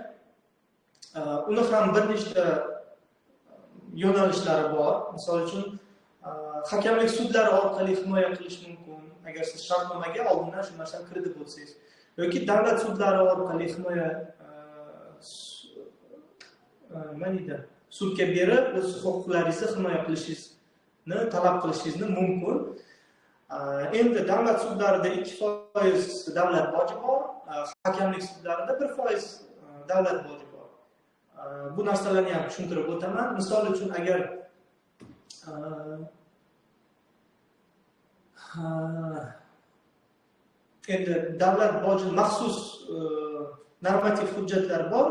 Uni ham bir nechta yo'nalishlari bor. Misol uchun hakamlik sudlari orqali himoya qilish mumkin. Agar siz shartnomaga oldindan shu narsani kiritib o'tsangiz, yoki davlat sudlari orqali himoya sudga berib o'z huquqlaringizni himoya qilishingizni talab qilishingiz mumkin. Endi davlat sudlarida 2% davlat boji bor, hakamlik sudlarida 1% davlat boji bor. Bu narsalarni ham tushuntirib o'taman. Misol uchun agar endi davlat boji maxsus normativ hujjatlar bor.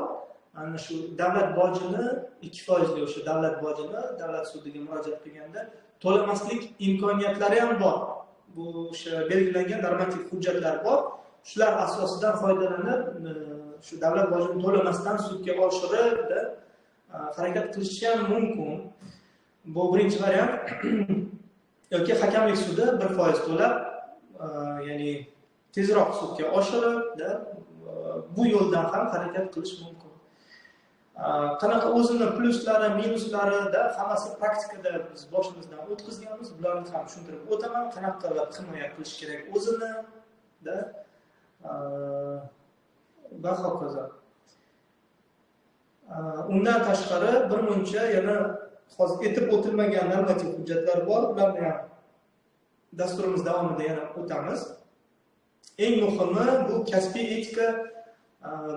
Ana shu davlat bojini 2% o'sha davlat bojini davlat sudiga murojaat qilganda to'lamaslik imkoniyatlari ham bor. Bu o'sha belgilangan normativ hujjatlar bor. Shular asosidan foydalanib shu davlat bojini to'lamasdan sudga oshirib harakat qilish ham mumkin. Bu birinchi variant. Yoki hakamlik sudi 1% to'lab, ya'ni tezroq sudga oshirib, bu yo'ldan ham harakat qilish mumkin. Qanaqa o'zini pluslari, minuslarida hammasi praktikada biz boshimizdan o'tkazganmiz. Bularni ham tushuntirib o'taman. Qanaqa qilib himoya qilish kerak o'zini va hokazo. Undan tashqari bir muncha yana hozir etib o'tilmagan normativ hujjatlar bor. Ularni ham dasturimiz davomida yana o'tamiz. Eng muhimi bu kasbiy etika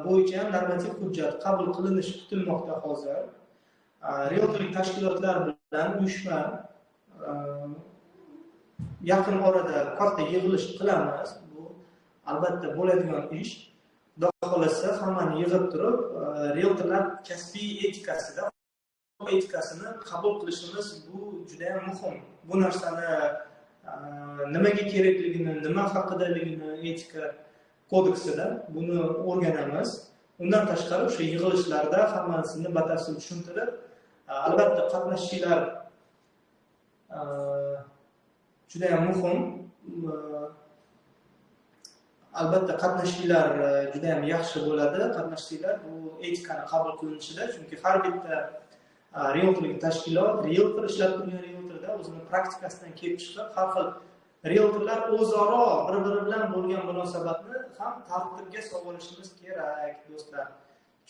bo'yicha normativ hujjat qabul qilinishi kutilmoqda hozir. Realtorlik tashkilotlar bilan uyushma yaqin orada katta yig'ilish qilamiz. Bu albatta bo'ladigan ish. Xudo xolasa hammani yig'ib turib, realtorlar kasbiy etikasida etikasini qabul qilishimiz bu juda ham muhim. Bu narsani nimaga kerakligini, nima haqidaligini etika kodeksida buni o'rganamiz. Undan tashqari o'sha yig'ilishlarda hammasini batafsil tushuntirib, albatta qatnashchilar juda ham muhim. Albatta qatnashchilar juda ham yaxshi bo'ladi. Qatnashchilar bu etikani qabul qilinishida, chunki har bitta realtorlik tashkilot, realtor ishlab turgan realtorda o'zini praktikasidan kelib chiqib, har xil realtorlar o'zaro bir-biri bilan bo'lgan munosabatni ham tartibga solishimiz kerak, do'stlar.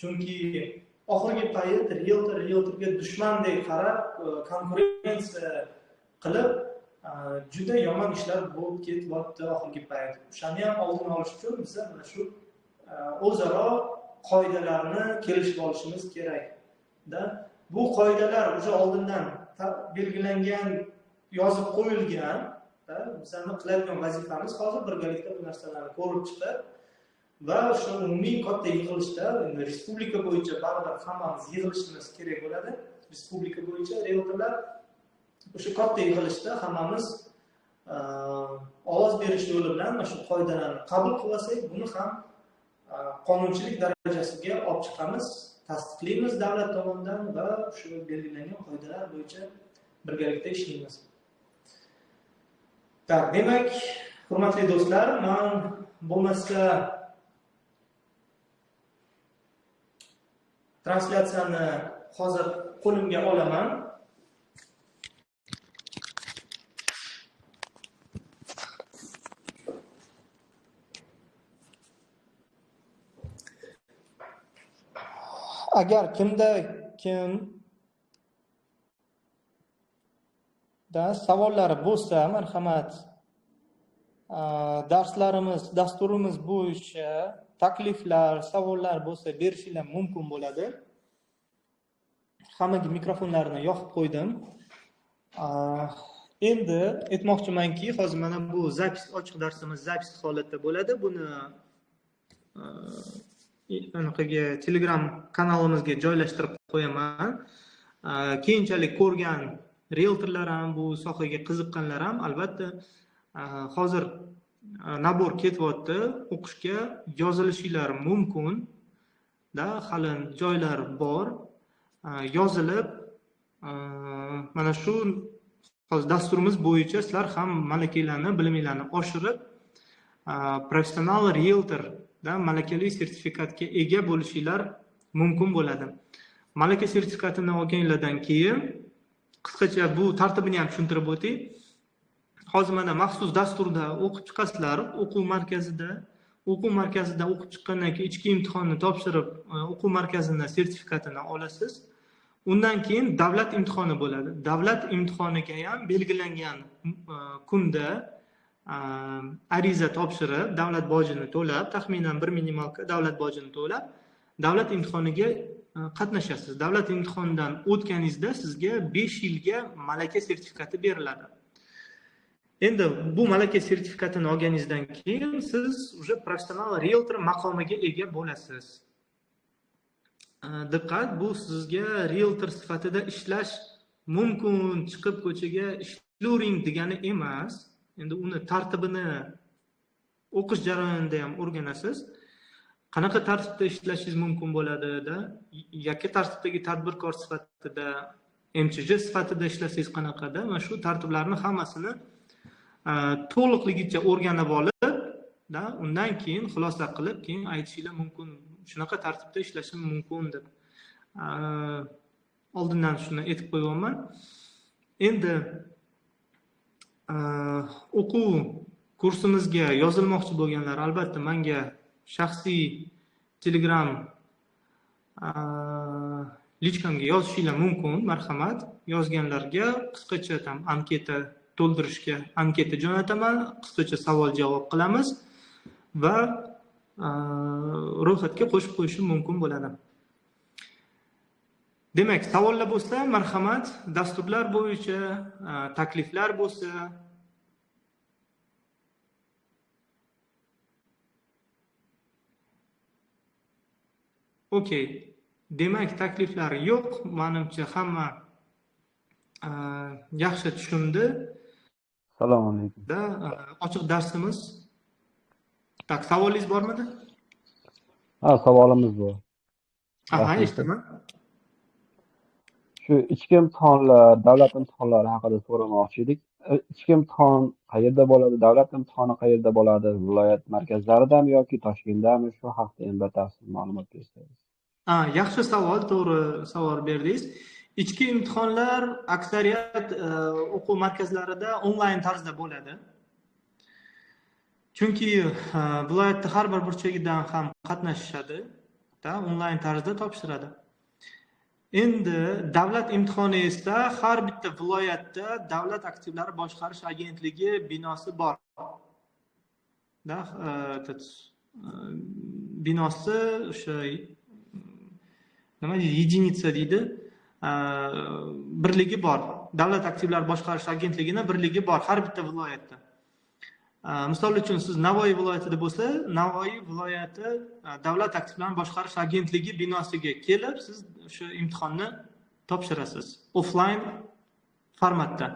Chunki oxirgi payt realtorga dushmandek qarab, konkurensiya qilib juda yomon ishlar bo'lib ketyapti oxirgi payt. O'shani ham oldini olish uchun biz mana shu o'zaro qoidalarni kelishib olishimiz kerak-da. Bu qoidalar o'sha oldindan belgilangan, yozib qo'yilgan. Bizning qiladigan vazifamiz hozir birgalikda bu narsalarni ko'rib chiqib va o'sha umumiy katta yig'ilishda, respublika bo'yicha baribir hammamiz yig'ilishimiz kerak bo'ladi. Respublika bo'yicha realtorlar o'sha katta yig'ilishda hammamiz ovoz berish yo'li bilan mana shu qoidalarni qabul qilsak, buni ham qonunchilik darajasiga olib chiqamiz, tasdiqlaymiz davlat tomonidan va shu belgilangan qoidalar bo'yicha birgalikda ishlaymiz. Demak, hurmatli do'stlar, men bo'lmasa translyatsiyani hozir qo'limga olaman. Agar kimda savollari bo'lsa, marhamat, dasturimiz bo'yicha takliflar, savollar bo'lsa berishinglar mumkin bo'ladi. Hammaga mikrofonlarni yoqib qo'ydim. Endi aytmoqchimanki, hozir mana bu zapis, ochiq darsimiz zapis holatda bo'ladi. Buni anaqaga Telegram kanalimizga joylashtirib qo'yaman. Keyinchalik ko'rgan realtorlar ham, bu sohaga qiziqqanlar ham albatta hozir nabor ketyapti, o'qishga yozilishinglar mumkin. Hali joylar bor. Yozilib, mana shu dasturimiz bo'yicha sizlar ham malakalarni, biliminglarni oshirib, professional realtor malakali sertifikatga ega bo'lishinglar mumkin bo'ladi. Malaka sertifikatini olganlardan keyin qisqacha bu tartibini ham tushuntirib o'tay. Hozir mana maxsus dasturda o'qib chiqasizlar, o'quv markazida o'qib chiqqandan keyin ichki imtihonni topshirib, o'quv markazidan sertifikatini olasiz. Undan keyin davlat imtihoni bo'ladi. Davlat imtihoniga ham belgilangan kunda ariza topshirib, davlat bojini to'lab, taxminan bir minimalka davlat bojini to'lab, davlat imtihoniga qatnashasiz. Davlat imtihonidan o'tganingizda sizga 5 yilga malaka sertifikati beriladi. Endi bu malaka sertifikatini olganingizdan keyin siz уже professional realtor maqomiga ega bo'lasiz. Diqqat, bu sizga realtor sifatida ishlash mumkin, chiqib ko'chaga ishlavering degani emas. Endi uni tartibini o'qish jarayonida ham o'rganasiz. Qanaqa tartibda ishlashingiz mumkin bo'ladi-da, yakka tartibdagi tadbirkor sifatida, MCJ sifatida ishlasangiz qanaqada, mana shu tartiblarni hammasini to'liqligicha o'rganib olib, undan keyin xulosa qilib, keyin aytishinglar mumkin, shunaqa tartibda ishlashim mumkin deb. Oldindan shuni aytib qo'yganman. Endi o'quv kursimizga yozilmoqchi bo'lganlar albatta menga shaxsiy Telegram lichkamga yozishinglar mumkin. Marhamat, yozganlarga qisqacha anketa to'ldirishga anketa jo'nataman, qisqacha savol-javob qilamiz va ro'yxatga qo'shib qo'yishim mumkin bo'ladi. Demak, savollar bo'lsa, marhamat, dasturlar bo'yicha takliflar bo'lsa, okey. demak, takliflar yo'q. Menimcha hamma yaxshi tushundi. Assalomu alaykum. Ochiq darsimiz. Tak, savolingiz bormidi? Savolimiz bor. Aha, eshitaman. Shu ichki imtihonlar, davlat imtihonlari haqida so'ramoqchi edik. Ichki imtihon qayerda bo'ladi? Davlat imtihoni qayerda bo'ladi? Viloyat markazlaridami yoki Toshkentdami? Shu haqida ham batafsil ma'lumot bersangiz. Yaxshi savol, to'g'ri savol berdingiz. Ichki imtihonlar aksariyat o'quv markazlarida onlayn tarzda bo'ladi. Chunki viloyatning har bir burchagidan ham qatnashishadi, onlayn tarzda topshiradi. Endi davlat imtihoni esa har bitta viloyatda davlat aktivlari boshqarish agentligi binosi bor. Binosi o'sha nima deydi, единица deydi. Birligi bor. Davlat aktivlari boshqarish agentligining birligi bor har bitta viloyatda. Misol uchun siz Navoiy viloyatida bo'lsa, Navoiy viloyati davlat aktivlarini boshqarish agentligi binosiga kelib, siz o'sha imtihonni topshirasiz offline formatda.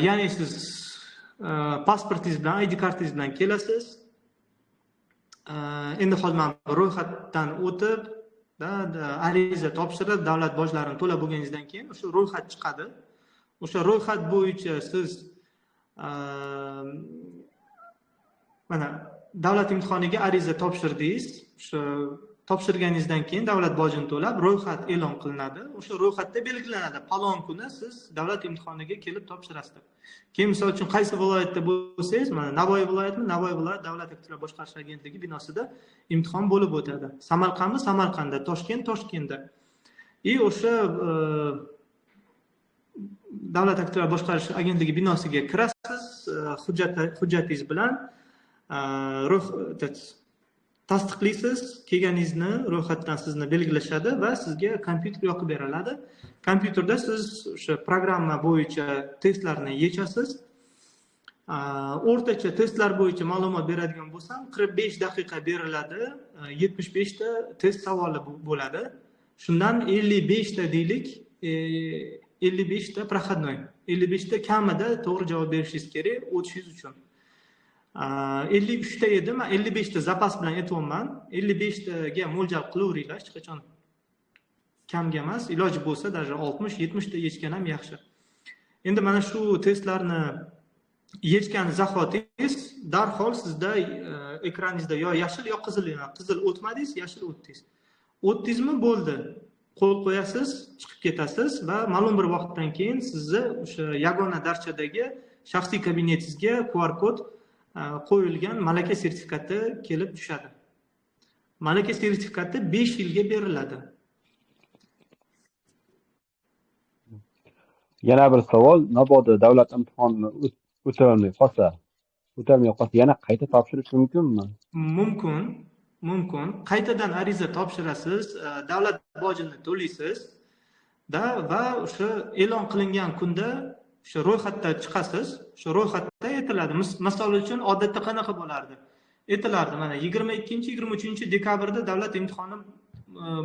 Ya'ni siz pasportingiz bilan, ID kartingiz bilan kelasiz. Endi hozir men ro'yxatdan o'tib, ariza topshirib, davlat bojlarini to'lab bo'lganingizdan keyin o'sha ro'yxat chiqadi. O'sha ro'yxat bo'yicha siz mana davlat imtihoniga ariza topshirdingiz. O'sha topshirganingizdan keyin davlat bojini to'lab ro'yxat e'lon qilinadi. O'sha ro'yxatda belgilanadi, palon kuni siz davlat imtihoniga kelib topshirasiz. Keyin misol uchun qaysi viloyatda bo'lsangiz, mana Navoiy viloyatmi? Navoiy viloyat davlat aktivlari boshqarish agentligi binosida imtihon bo'lib o'tadi. Samarqandmi? Samarqandda, Toshkent, Toshkentda. O'sha davlat aktivlari boshqarish agentligi binosiga kirasiz, hujjatingiz bilan tasdiqlaysiz, kelganingizni, ro'yxatdan sizni belgilashadi va sizga kompyuter yoqib beriladi. Kompyuterda siz o'sha programma bo'yicha testlarni yechasiz. O'rtacha testlar bo'yicha ma'lumot beradigan bo'lsam, 45 daqiqa beriladi, 75 ta test savoli bo'ladi. Shundan 55 ta deylik, 55 ta проходной, 55 ta kamida to'g'ri javob berishingiz kerak o'tishingiz uchun. 53 ta edi, men 55 ta zapas bilan aytyapman. 55 taga mo'ljal qilaveringlar, hech qachon kamga emas. Iloji bo'lsa, даже 60-70 ta yechgan ham yaxshi. Endi mana shu testlarni yechgan zahotingiz darhol sizda ekraningizda yo yashil yo qizil, qizil o'tmadingiz, yashil o'tdingiz. O'tdingizmi, bo'ldi. Qo'l qo'yasiz, chiqib ketasiz va ma'lum bir vaqtdan keyin sizni o'sha yagona darchadagi shaxsiy kabinetingizga QR kod qo'yilgan malaka sertifikati kelib tushadi. Malaka sertifikati 5 yilga beriladi. Yana bir savol, mabodo davlat imtihonini o'tolmay qolsa, yana qayta topshirish mumkinmi? Mumkin. Qaytadan ariza topshirasiz, davlat bojini to'laysiz va o'sha e'lon qilingan kunda o'sha ro'yxatda chiqasiz. O'sha ro'yxatda aytiladi. Misol uchun odatda qanaqa bo'lardi? Aytilardi, mana 22-23 dekabrda davlat imtihoni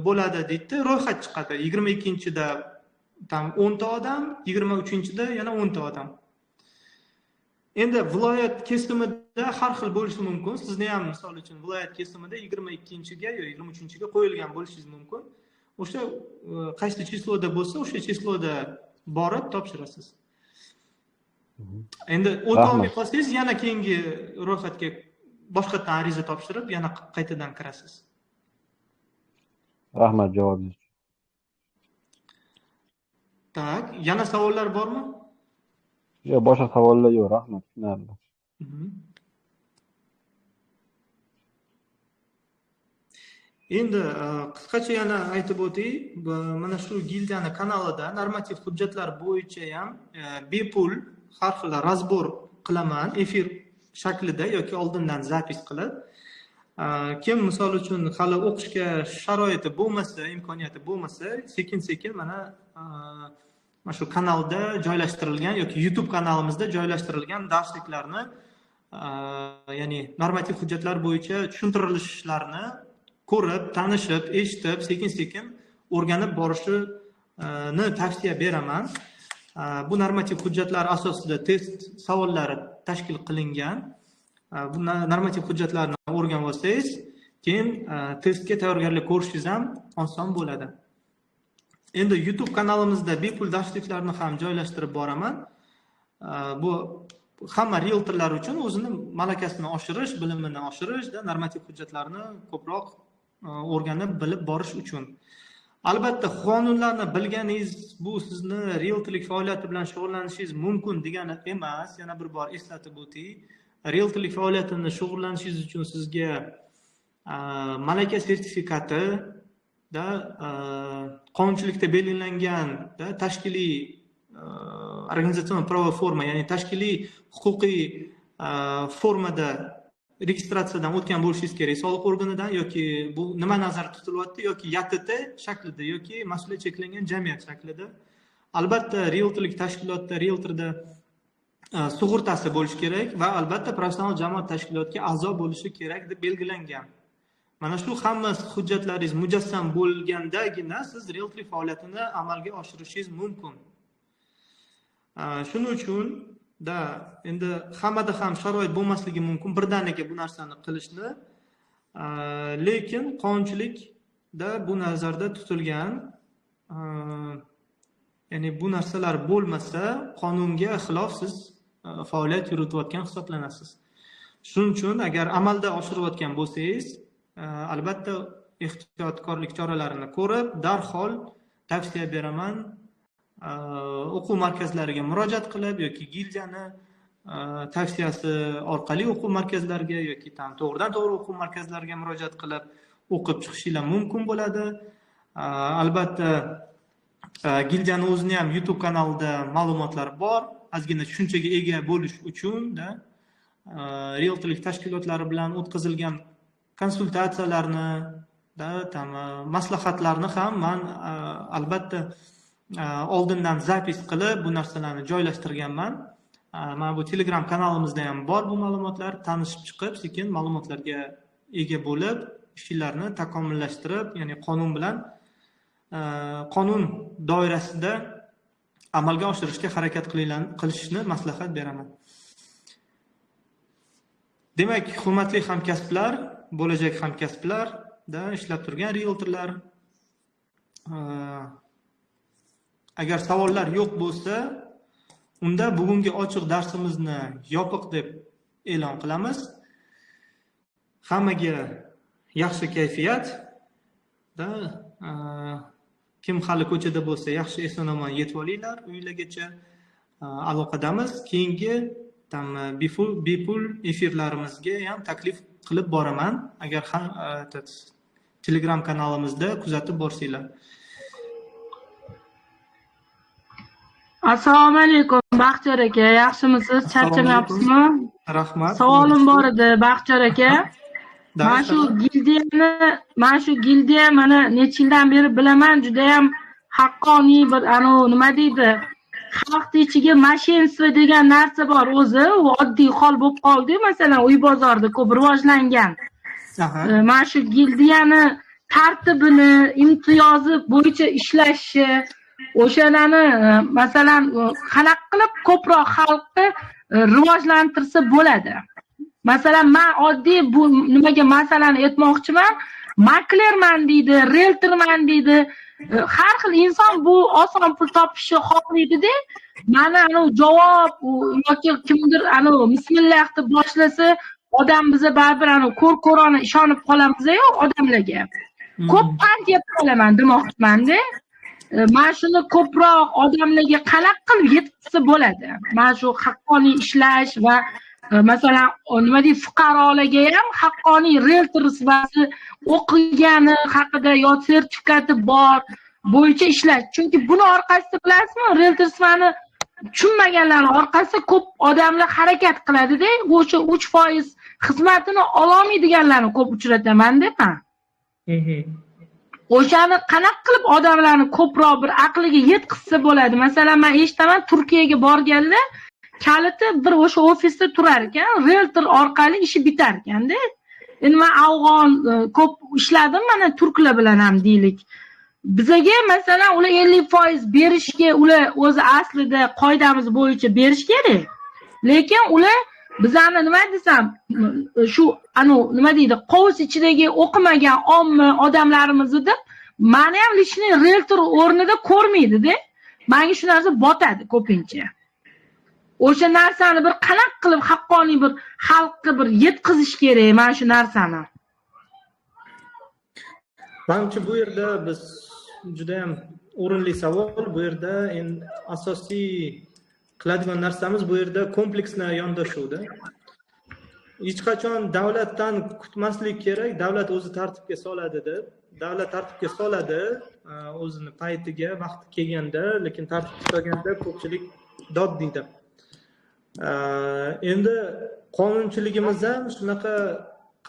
bo'ladi deydi, ro'yxat chiqadi. 22-da tam 10 ta odam, 23-da yana 10 ta odam. Endi viloyat kesimida har xil bo'lishi mumkin. Sizni ham misol uchun viloyat kesimida 22-ga yo 23-ga qo'yilgan bo'lishingiz mumkin. O'sha qaysi chisloda bo'lsa, o'sha chisloda borib topshirasiz. Endi o'ta olmay qolsangiz, yana keyingi ro'yxatga boshqatdan ariza topshirib, yana qaytadan kirasiz. Rahmat javobingiz uchun. Tak, yana savollar bormi? Yo'q, boshqa savollar yo'q, rahmat. Tushunarli. Endi qisqacha yana aytib o'tay, mana shu gildiyani kanalida normativ hujjatlar bo'yicha ham bepul har xil razbor qilaman, efir shaklida yoki oldindan zapis qilib. Kim misol uchun hali o'qishga sharoiti bo'lmasa, imkoniyati bo'lmasa, sekin-sekin mana shu kanalda joylashtirilgan yoki YouTube kanalimizda joylashtirilgan darsliklarni, ya'ni normativ hujjatlar bo'yicha tushuntirilishlarni ko'rib, tanishib, eshitib, sekin-sekin o'rganib borishini tavsiya beraman. Bu normativ hujjatlar asosida test savollari tashkil qilingan. Bu normativ hujjatlarni o'rganib olsangiz, keyin testga tayyorgarlik ko'rishingiz ham oson bo'ladi. Endi YouTube kanalimizda bepul darsliklarni ham joylashtirib boraman. Bu hamma realtorlar uchun o'zini malakasini oshirish, bilimini oshirish, normativ hujjatlarni ko'proq o'rganib, bilib borish uchun. Albatta, qonunlarni bilganingiz bu sizni realtorlik faoliyati bilan shug'ullanishingiz mumkin degani emas. Yana bir bor eslatib o'tay. Realtorlik faoliyatini shug'ullanishingiz uchun sizga malaka sertifikati qonunchilikda belgilangan tashkiliy organizatsion pravo forma, ya'ni tashkiliy huquqiy formada registratsiyadan o'tgan bo'lishingiz kerak soliq organidan, yoki bu nima nazarda tutilyapti, yoki YTT shaklida yoki mas'uliyat cheklangan jamiyat shaklida. Albatta, realtorlik tashkilotda realtorda sug'urtasi bo'lishi kerak va albatta professional jamoat tashkilotiga a'zo bo'lishi kerak deb belgilangan. Mana shu hamma hujjatlaringiz mujassam bo'lgandagina siz realtorlik faoliyatini amalga oshirishingiz mumkin. Shuning uchun endi hammada ham sharoit bo'lmasligi mumkin birdaniga bu narsani qilishni, lekin qonunchilikda bu nazarda tutilgan. Ya'ni bu narsalar bo'lmasa, qonunga xilof siz faoliyat yuritayotgan hisoblanasiz. Shuning uchun agar amalda oshirayotgan bo'lsangiz, albatta ehtiyotkorlik choralarini ko'rib, darhol tavsiya beraman, o'quv markazlariga murojaat qilib yoki gildiyani tavsiyasi orqali o'quv markazlariga yoki to'g'ridan to'g'ri o'quv markazlariga murojaat qilib o'qib chiqishinglar mumkin bo'ladi. Albatta, gildiyani o'zini ham YouTube kanalida ma'lumotlar bor. Ozgina tushunchaga ega bo'lish uchun realtorlik tashkilotlari bilan o'tkazilgan konsultatsiyalarni, maslahatlarni ham men albatta oldindan zapis qilib bu narsalarni joylashtirganman. Mana bu Telegram kanalimizda ham bor bu ma'lumotlar. Tanishib chiqib, sekin ma'lumotlarga ega bo'lib, ishlarni takomillashtirib, ya'ni qonun doirasida amalga oshirishga harakat qilishni maslahat beraman. Demak, hurmatli hamkasblar, bo'lajak hamkasblarda ishlab turgan realtorlar, agar savollar yo'q bo'lsa, unda bugungi ochiq darsimizni yopiq deb e'lon qilamiz. Hammaga yaxshi kayfiyat, kim hali ko'chada bo'lsa, yaxshi eson-omon yetib olinglar uylargacha. Aloqadamiz. Keyingi bepul efirlarimizga ham taklif qilib boraman, agar Telegram kanalimizda kuzatib borsanglar. Assalomu alaykum Baxtiyor aka, yaxshimisiz? Charchamayapsizmi? Rahmat. Savolim bor edi Baxtiyor aka. Mana shu gildiya mana necha yildan beri bilaman, juda ham haqqoniy bir nima deydi? Xalq ichiga mashinstvo degan narsa bor, o'zi u oddiy hol bo'lib qoldi. Masalan, uy bozorda ko'p rivojlangan. Mana shu gildiyani tartibini, imtiyozi bo'yicha ishlashi, o'shalarni masalan qanaqa qilib ko'proq xalqni rivojlantirsa bo'ladi. Masalan, men oddiy bu nimaga masalani aytmoqchiman. Maklerman deydi, realtorman deydi. Har xil inson bu oson pul topishni xohlaydi-da. Mana javob yoki kimdir bismillah deb boshlasa, odam biza baribir ko'rona ishonib qolamiz-ku odamlarga. Ko'p qand yeb qolaman demoqchiman-da. Mana shuni ko'proq odamlarga qanaqa qilib yetkazsa bo'ladi? Mana shu haqqoniy ishlash va masalan, nima deydi, fuqarolarga ham haqqoniy realtor sifatida o'qigani haqida yo sertifikati bor bo'yicha ishlash. Chunki buni orqasida bilasizmi, realtor sifatini tushunmaganlar orqasida ko'p odamlar harakat qiladi-da, o'sha 3% xizmatini ololmaydiganlarni ko'p uchrataman-da men. O'shani qanaqa qilib odamlarni ko'proq bir aqliga yetkazsa bo'ladi? Masalan, men eshitaman, Turkiyaga borganlar kaliti bir o'sha ofisda turar ekan, realtor orqali ishi bitar ekanda. endi men afg'on ko'p ishladim mana turklar bilan ham deylik. Bizaga masalan ular 50% berishga, ular o'zi aslida qoidamiz bo'yicha berish kerak. Lekin ular bizani nima desam, shu nima deydi, qovus ichidagi o'qimagan omma odamlarimizni deb meni ham lishni realtor o'rnida ko'rmaydi-da. Menga shu narsa botadi ko'pincha. O'sha narsani bir qanaqa qilib haqqoniy bir xalqqa bir yetkazish kerak mana shu narsani. Menimcha bu yerda biz juda ham o'rinli savol. Bu yerda asosiy qiladigan narsamiz bu yerda kompleksni yondashuvda. Hech qachon davlatdan kutmaslik kerak. Davlat o'zi tartibga soladi deb. Davlat tartibga soladi o'zini paytiga, vaqti kelganda, lekin tartibga solganda ko'pchilik dod deydi. Endi qonunchiligimiz ham shunaqa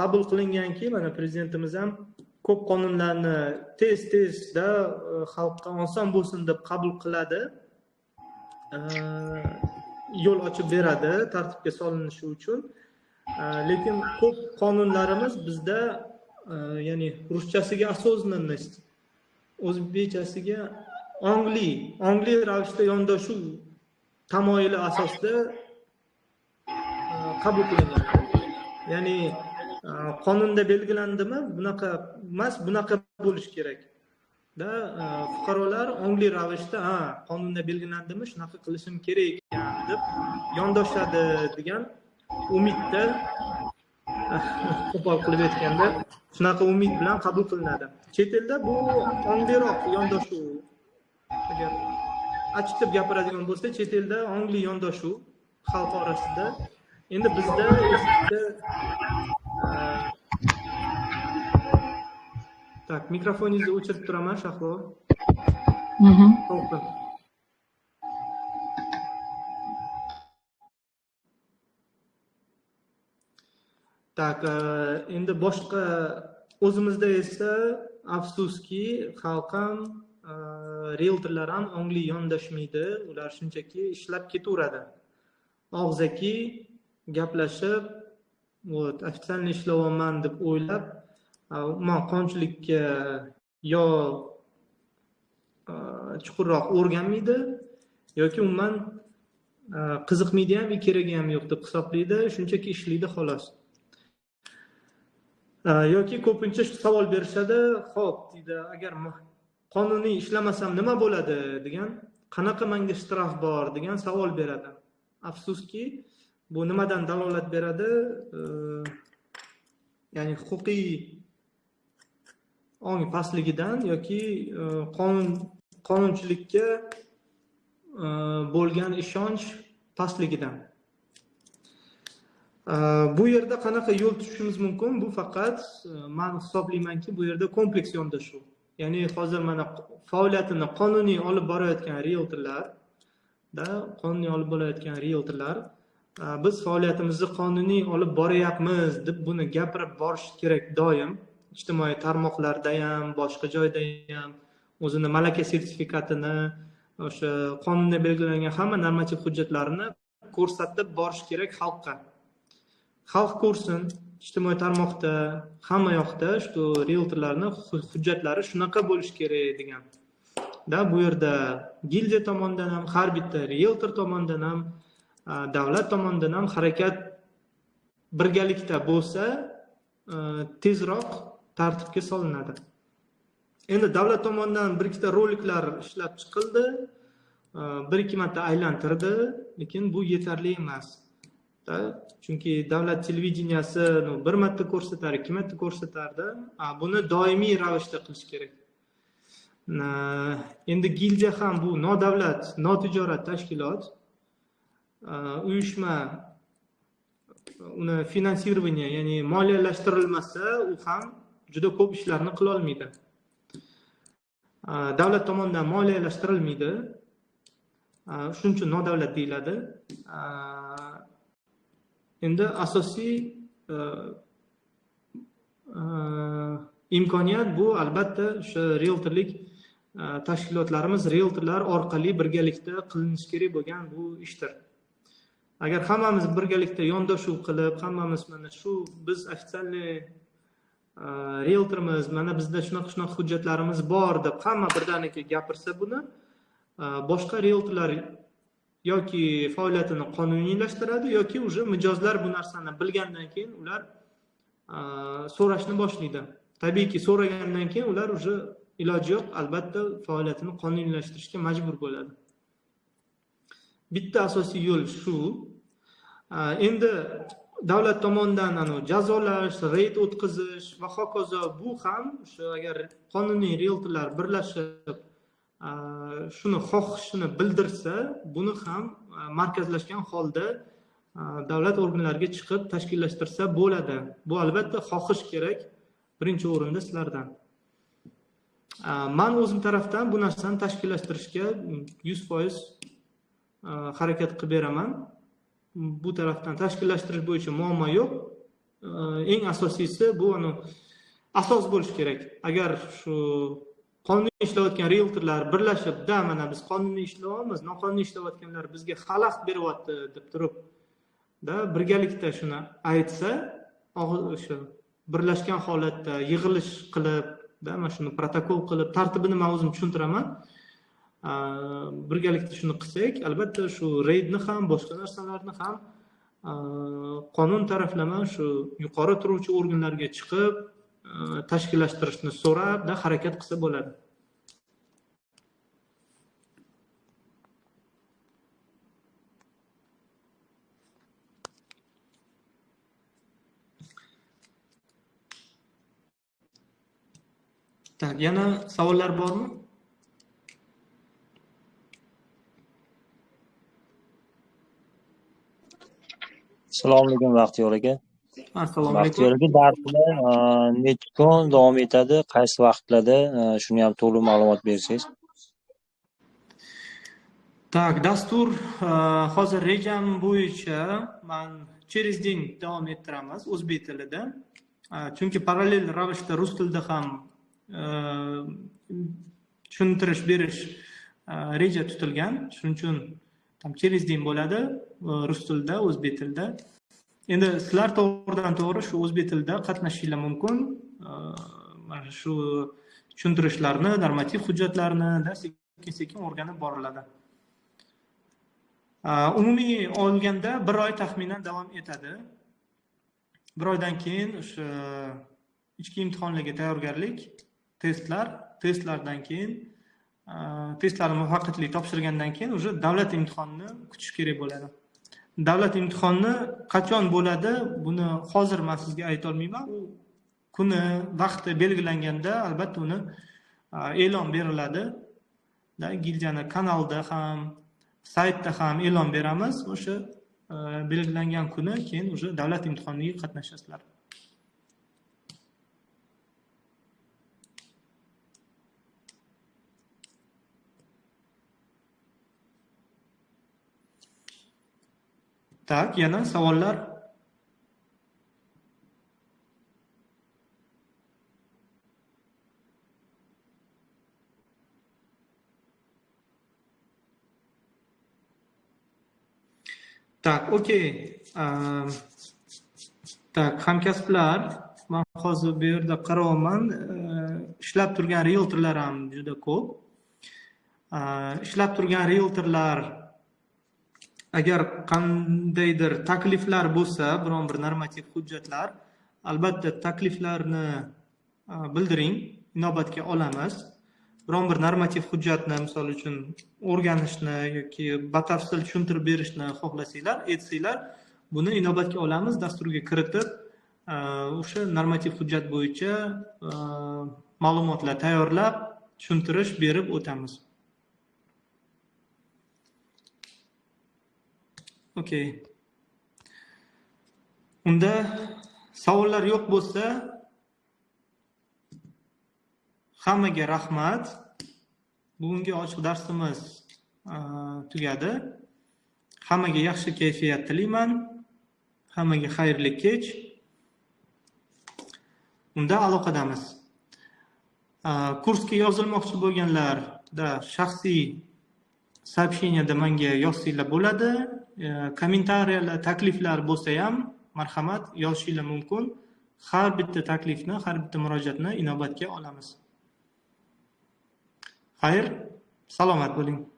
qabul qilinganki, mana prezidentimiz ham ko'p qonunlarni tez-tezda xalqqa oson bo'lsin deb qabul qiladi. Yo'l ochib beradi tartibga solinishi uchun. Lekin ko'p qonunlarimiz bizda ya'ni ruschasiga осознанность, o'zbekchasiga ongli ravishda yondashuv tamoyili asosida qabul qilingan. Ya'ni qonunda belgilandimi, bunaqa emas, bunaqa bo'lish kerak. Fuqarolar ongli ravishda qonunda belgilandimi, shunaqa qilishim kerak ekan deb yondashadi degan umidda, qo'pol qilib aytganda, shunaqa umid bilan qabul qilinadi. Chet elda bu ongliroq yondashuv. Agar achitib gapiradigan bo'lsa, chet elda ongli yondashuv xalq orasida. Endi bizda tak, mikrofoningizni o'chirib turaman, Shahlo. To'xtab. Tak, endi boshqa o'zimizda esa afsuski xalq ham, realtorlar ham ongli yondashmaydi. Ular shunchaki ishlab ketaveradi. Og'zaki gaplashib, ofitsialniy ishlayapman deb o'ylab, qonunchilikka yo chuqurroq o'rganmaydi yoki umuman qiziqmaydi ham, keragi ham yo'q deb hisoblaydi, shunchaki ishlaydi xolos. Yoki ko'pincha savol berishadi, xo'p, deydi, agar qonuniy ishlamasam nima bo'ladi degan, qanaqa menga shtraf bor degan savol beradi. Afsuski, bu nimadan dalolat beradi? Ya'ni huquqiy ong pastligidan yoki qonunchilikka bo'lgan ishonch pastligidan. Bu yerda qanaqa yo'l tutishimiz mumkin? Bu faqat men hisoblaymanki, bu yerda kompleks yondashuv. Ya'ni hozir mana faoliyatini qonuniy olib borayotgan realtorlar, biz faoliyatimizni qonuniy olib boryapmiz deb buni gapirib borish kerak doim. Ijtimoiy tarmoqlarda ham, boshqa joyda ham o'zini malaka sertifikatini, o'sha qonunda belgilangan hamma normativ hujjatlarini ko'rsatib borish kerak xalqqa. Xalq ko'rsin, ijtimoiy tarmoqda, hamma yoqda shu realtorlarni hujjatlari shunaqa bo'lish kerak degan. Bu yerda gildiya tomonidan ham, har bitta realtor tomonidan ham, davlat tomonidan ham harakat birgalikda bo'lsa, tezroq tartibga solinadi. Endi davlat tomonidan bir ikkita roliklar ishlab chiqildi, bir ikki marta aylantirdi, lekin bu yetarli emas. Chunki davlat televideniyasi bir marta ko'rsatar, ikki marta ko'rsatardi. Buni doimiy ravishda qilish kerak. Endi gildiya ham bu nodavlat, notijorat tashkilot, uyushma, uni finansирование, ya'ni moliyalashtirilmasa, u ham juda ko'p ishlarni qila olmaydi. Davlat tomonidan moliyalashtirilmaydi. Shuning uchun nodavlat deyiladi. Endi asosiy imkoniyat bu albatta o'sha realtorlik tashkilotlarimiz, realtorlar orqali birgalikda qilinishi kerak bo'lgan bu ishdir. Agar hammamiz birgalikda yondashuv qilib, hammamiz mana shu biz ofitsialniy realtorimiz mana bizda shunaqa hujjatlarimiz bor deb hamma birdaniga gapirsa buni boshqa realtorlar yoki faoliyatini qonuniylashtiradi yoki уже mijozlar bu narsani bilgandan keyin ular so'rashni boshlaydi. Tabiiyki so'ragandan keyin ular уже iloji yo'q, albatta faoliyatini qonuniylashtirishga majbur bo'ladi. Bitta asosiy yo'l shu. Endi davlat tomonidan jazolash, reyd o'tkazish va hokazo bu ham shu agar qonuniy realtorlar birlashib shuni xohishini bildirsa, buni ham markazlashgan holda davlat organlariga chiqib tashkillashtirsa bo'ladi. Bu albatta xohish kerak birinchi o'rinda sizlardan. Men o'zim tarafdan bu narsani tashkillashtirishga 100% harakat qilib beraman. Bu tarafdan tashkillashtirish bo'yicha muammo yo'q. Eng asosiysi bu asos bo'lish kerak. Agar shu qonuniy ishlayotgan realtorlar birlashib, mana biz qonuniy ishlayapmiz, noqonuniy ishlayotganlar bizga xalaqit beryapti deb turib, birgalikda shuni aytsa, o'sha birlashgan holatda yig'ilish qilib, mana shuni protokol qilib, tartibini men o'zim tushuntiraman. Birgalikda shuni qilsak, albatta shu reydni ham, boshqa narsalarni ham qonun taraflama shu yuqori turuvchi organlarga chiqib tashkillashtirishni so'rab harakat qilsa bo'ladi. Tak, yana savollar bormi? Assalomu alaykum Baxtiyor aka. Assalomu Baxtiyor alaykum. aka, darslar necha kun davom etadi, qaysi vaqtlarda, shuni ham to'liq ma'lumot bersangiz. Tak, dastur hozir rejam bo'yicha men через день davom ettiramiz o'zbek tilida. Chunki parallel ravishda rus tilida ham tushuntirish berish reja tutilgan. Shuning uchun tam через день bo'ladi rus tilida, o'zbek tilida. Endi sizlar to'g'ridan-to'g'ri shu o'zbek tilida qatnashishinglar mumkin. Mana shu tushuntirishlarni, normativ hujjatlarni sekin-sekin o'rganib boriladi. Umumiy olganda 1 oy taxminan davom etadi. 1 oydan keyin o'sha ichki imtihonlarga tayyorgarlik, testlardan keyin testlarni muvaffaqiyatli topshirgandan keyin уже davlat imtihonini kutish kerak bo'ladi. Davlat imtihoni qachon bo'ladi? Buni hozir men sizga ayta olmayman. U kuni, vaqti belgilanganda albatta uni e'lon beriladi. Gildiyani kanalda ham, saytda ham e'lon beramiz. O'sha belgilangan kuni keyin уже davlat imtihoniga qatnashasizlar. Tak, yana savollar? Tak, okey. Tak, hamkasblar, men hozir bu yerda qarayapman. Ishlab turgan realtorlar ham juda ko'p. Ishlab turgan realtorlar agar qandaydir takliflar bo'lsa, biron bir normativ hujjatlar, albatta takliflarni bildiring, inobatga olamiz. Biron bir normativ hujjatni, misol uchun o'rganishni yoki batafsil tushuntirib berishni xohlasanglar, aytsanglar, buni inobatga olamiz, dasturga kiritib, o'sha normativ hujjat bo'yicha ma'lumotlar tayyorlab, tushuntirish berib o'tamiz. Okey. Unda savollar yo'q bo'lsa, hammaga rahmat. Bugungi ochiq darsimiz tugadi. Hammaga yaxshi kayfiyat tilayman. Hammaga xayrli kech. Unda aloqadamiz. Kursga yozilmoqchi bo'lganlarda shaxsiy сообщениеda menga yozsanglar bo'ladi. Kommentariyalar, takliflar bo'lsa ham marhamat yozishinglar mumkin. har bitta taklifni, har bitta murojaatni inobatga olamiz. Xayr, salomat bo'ling.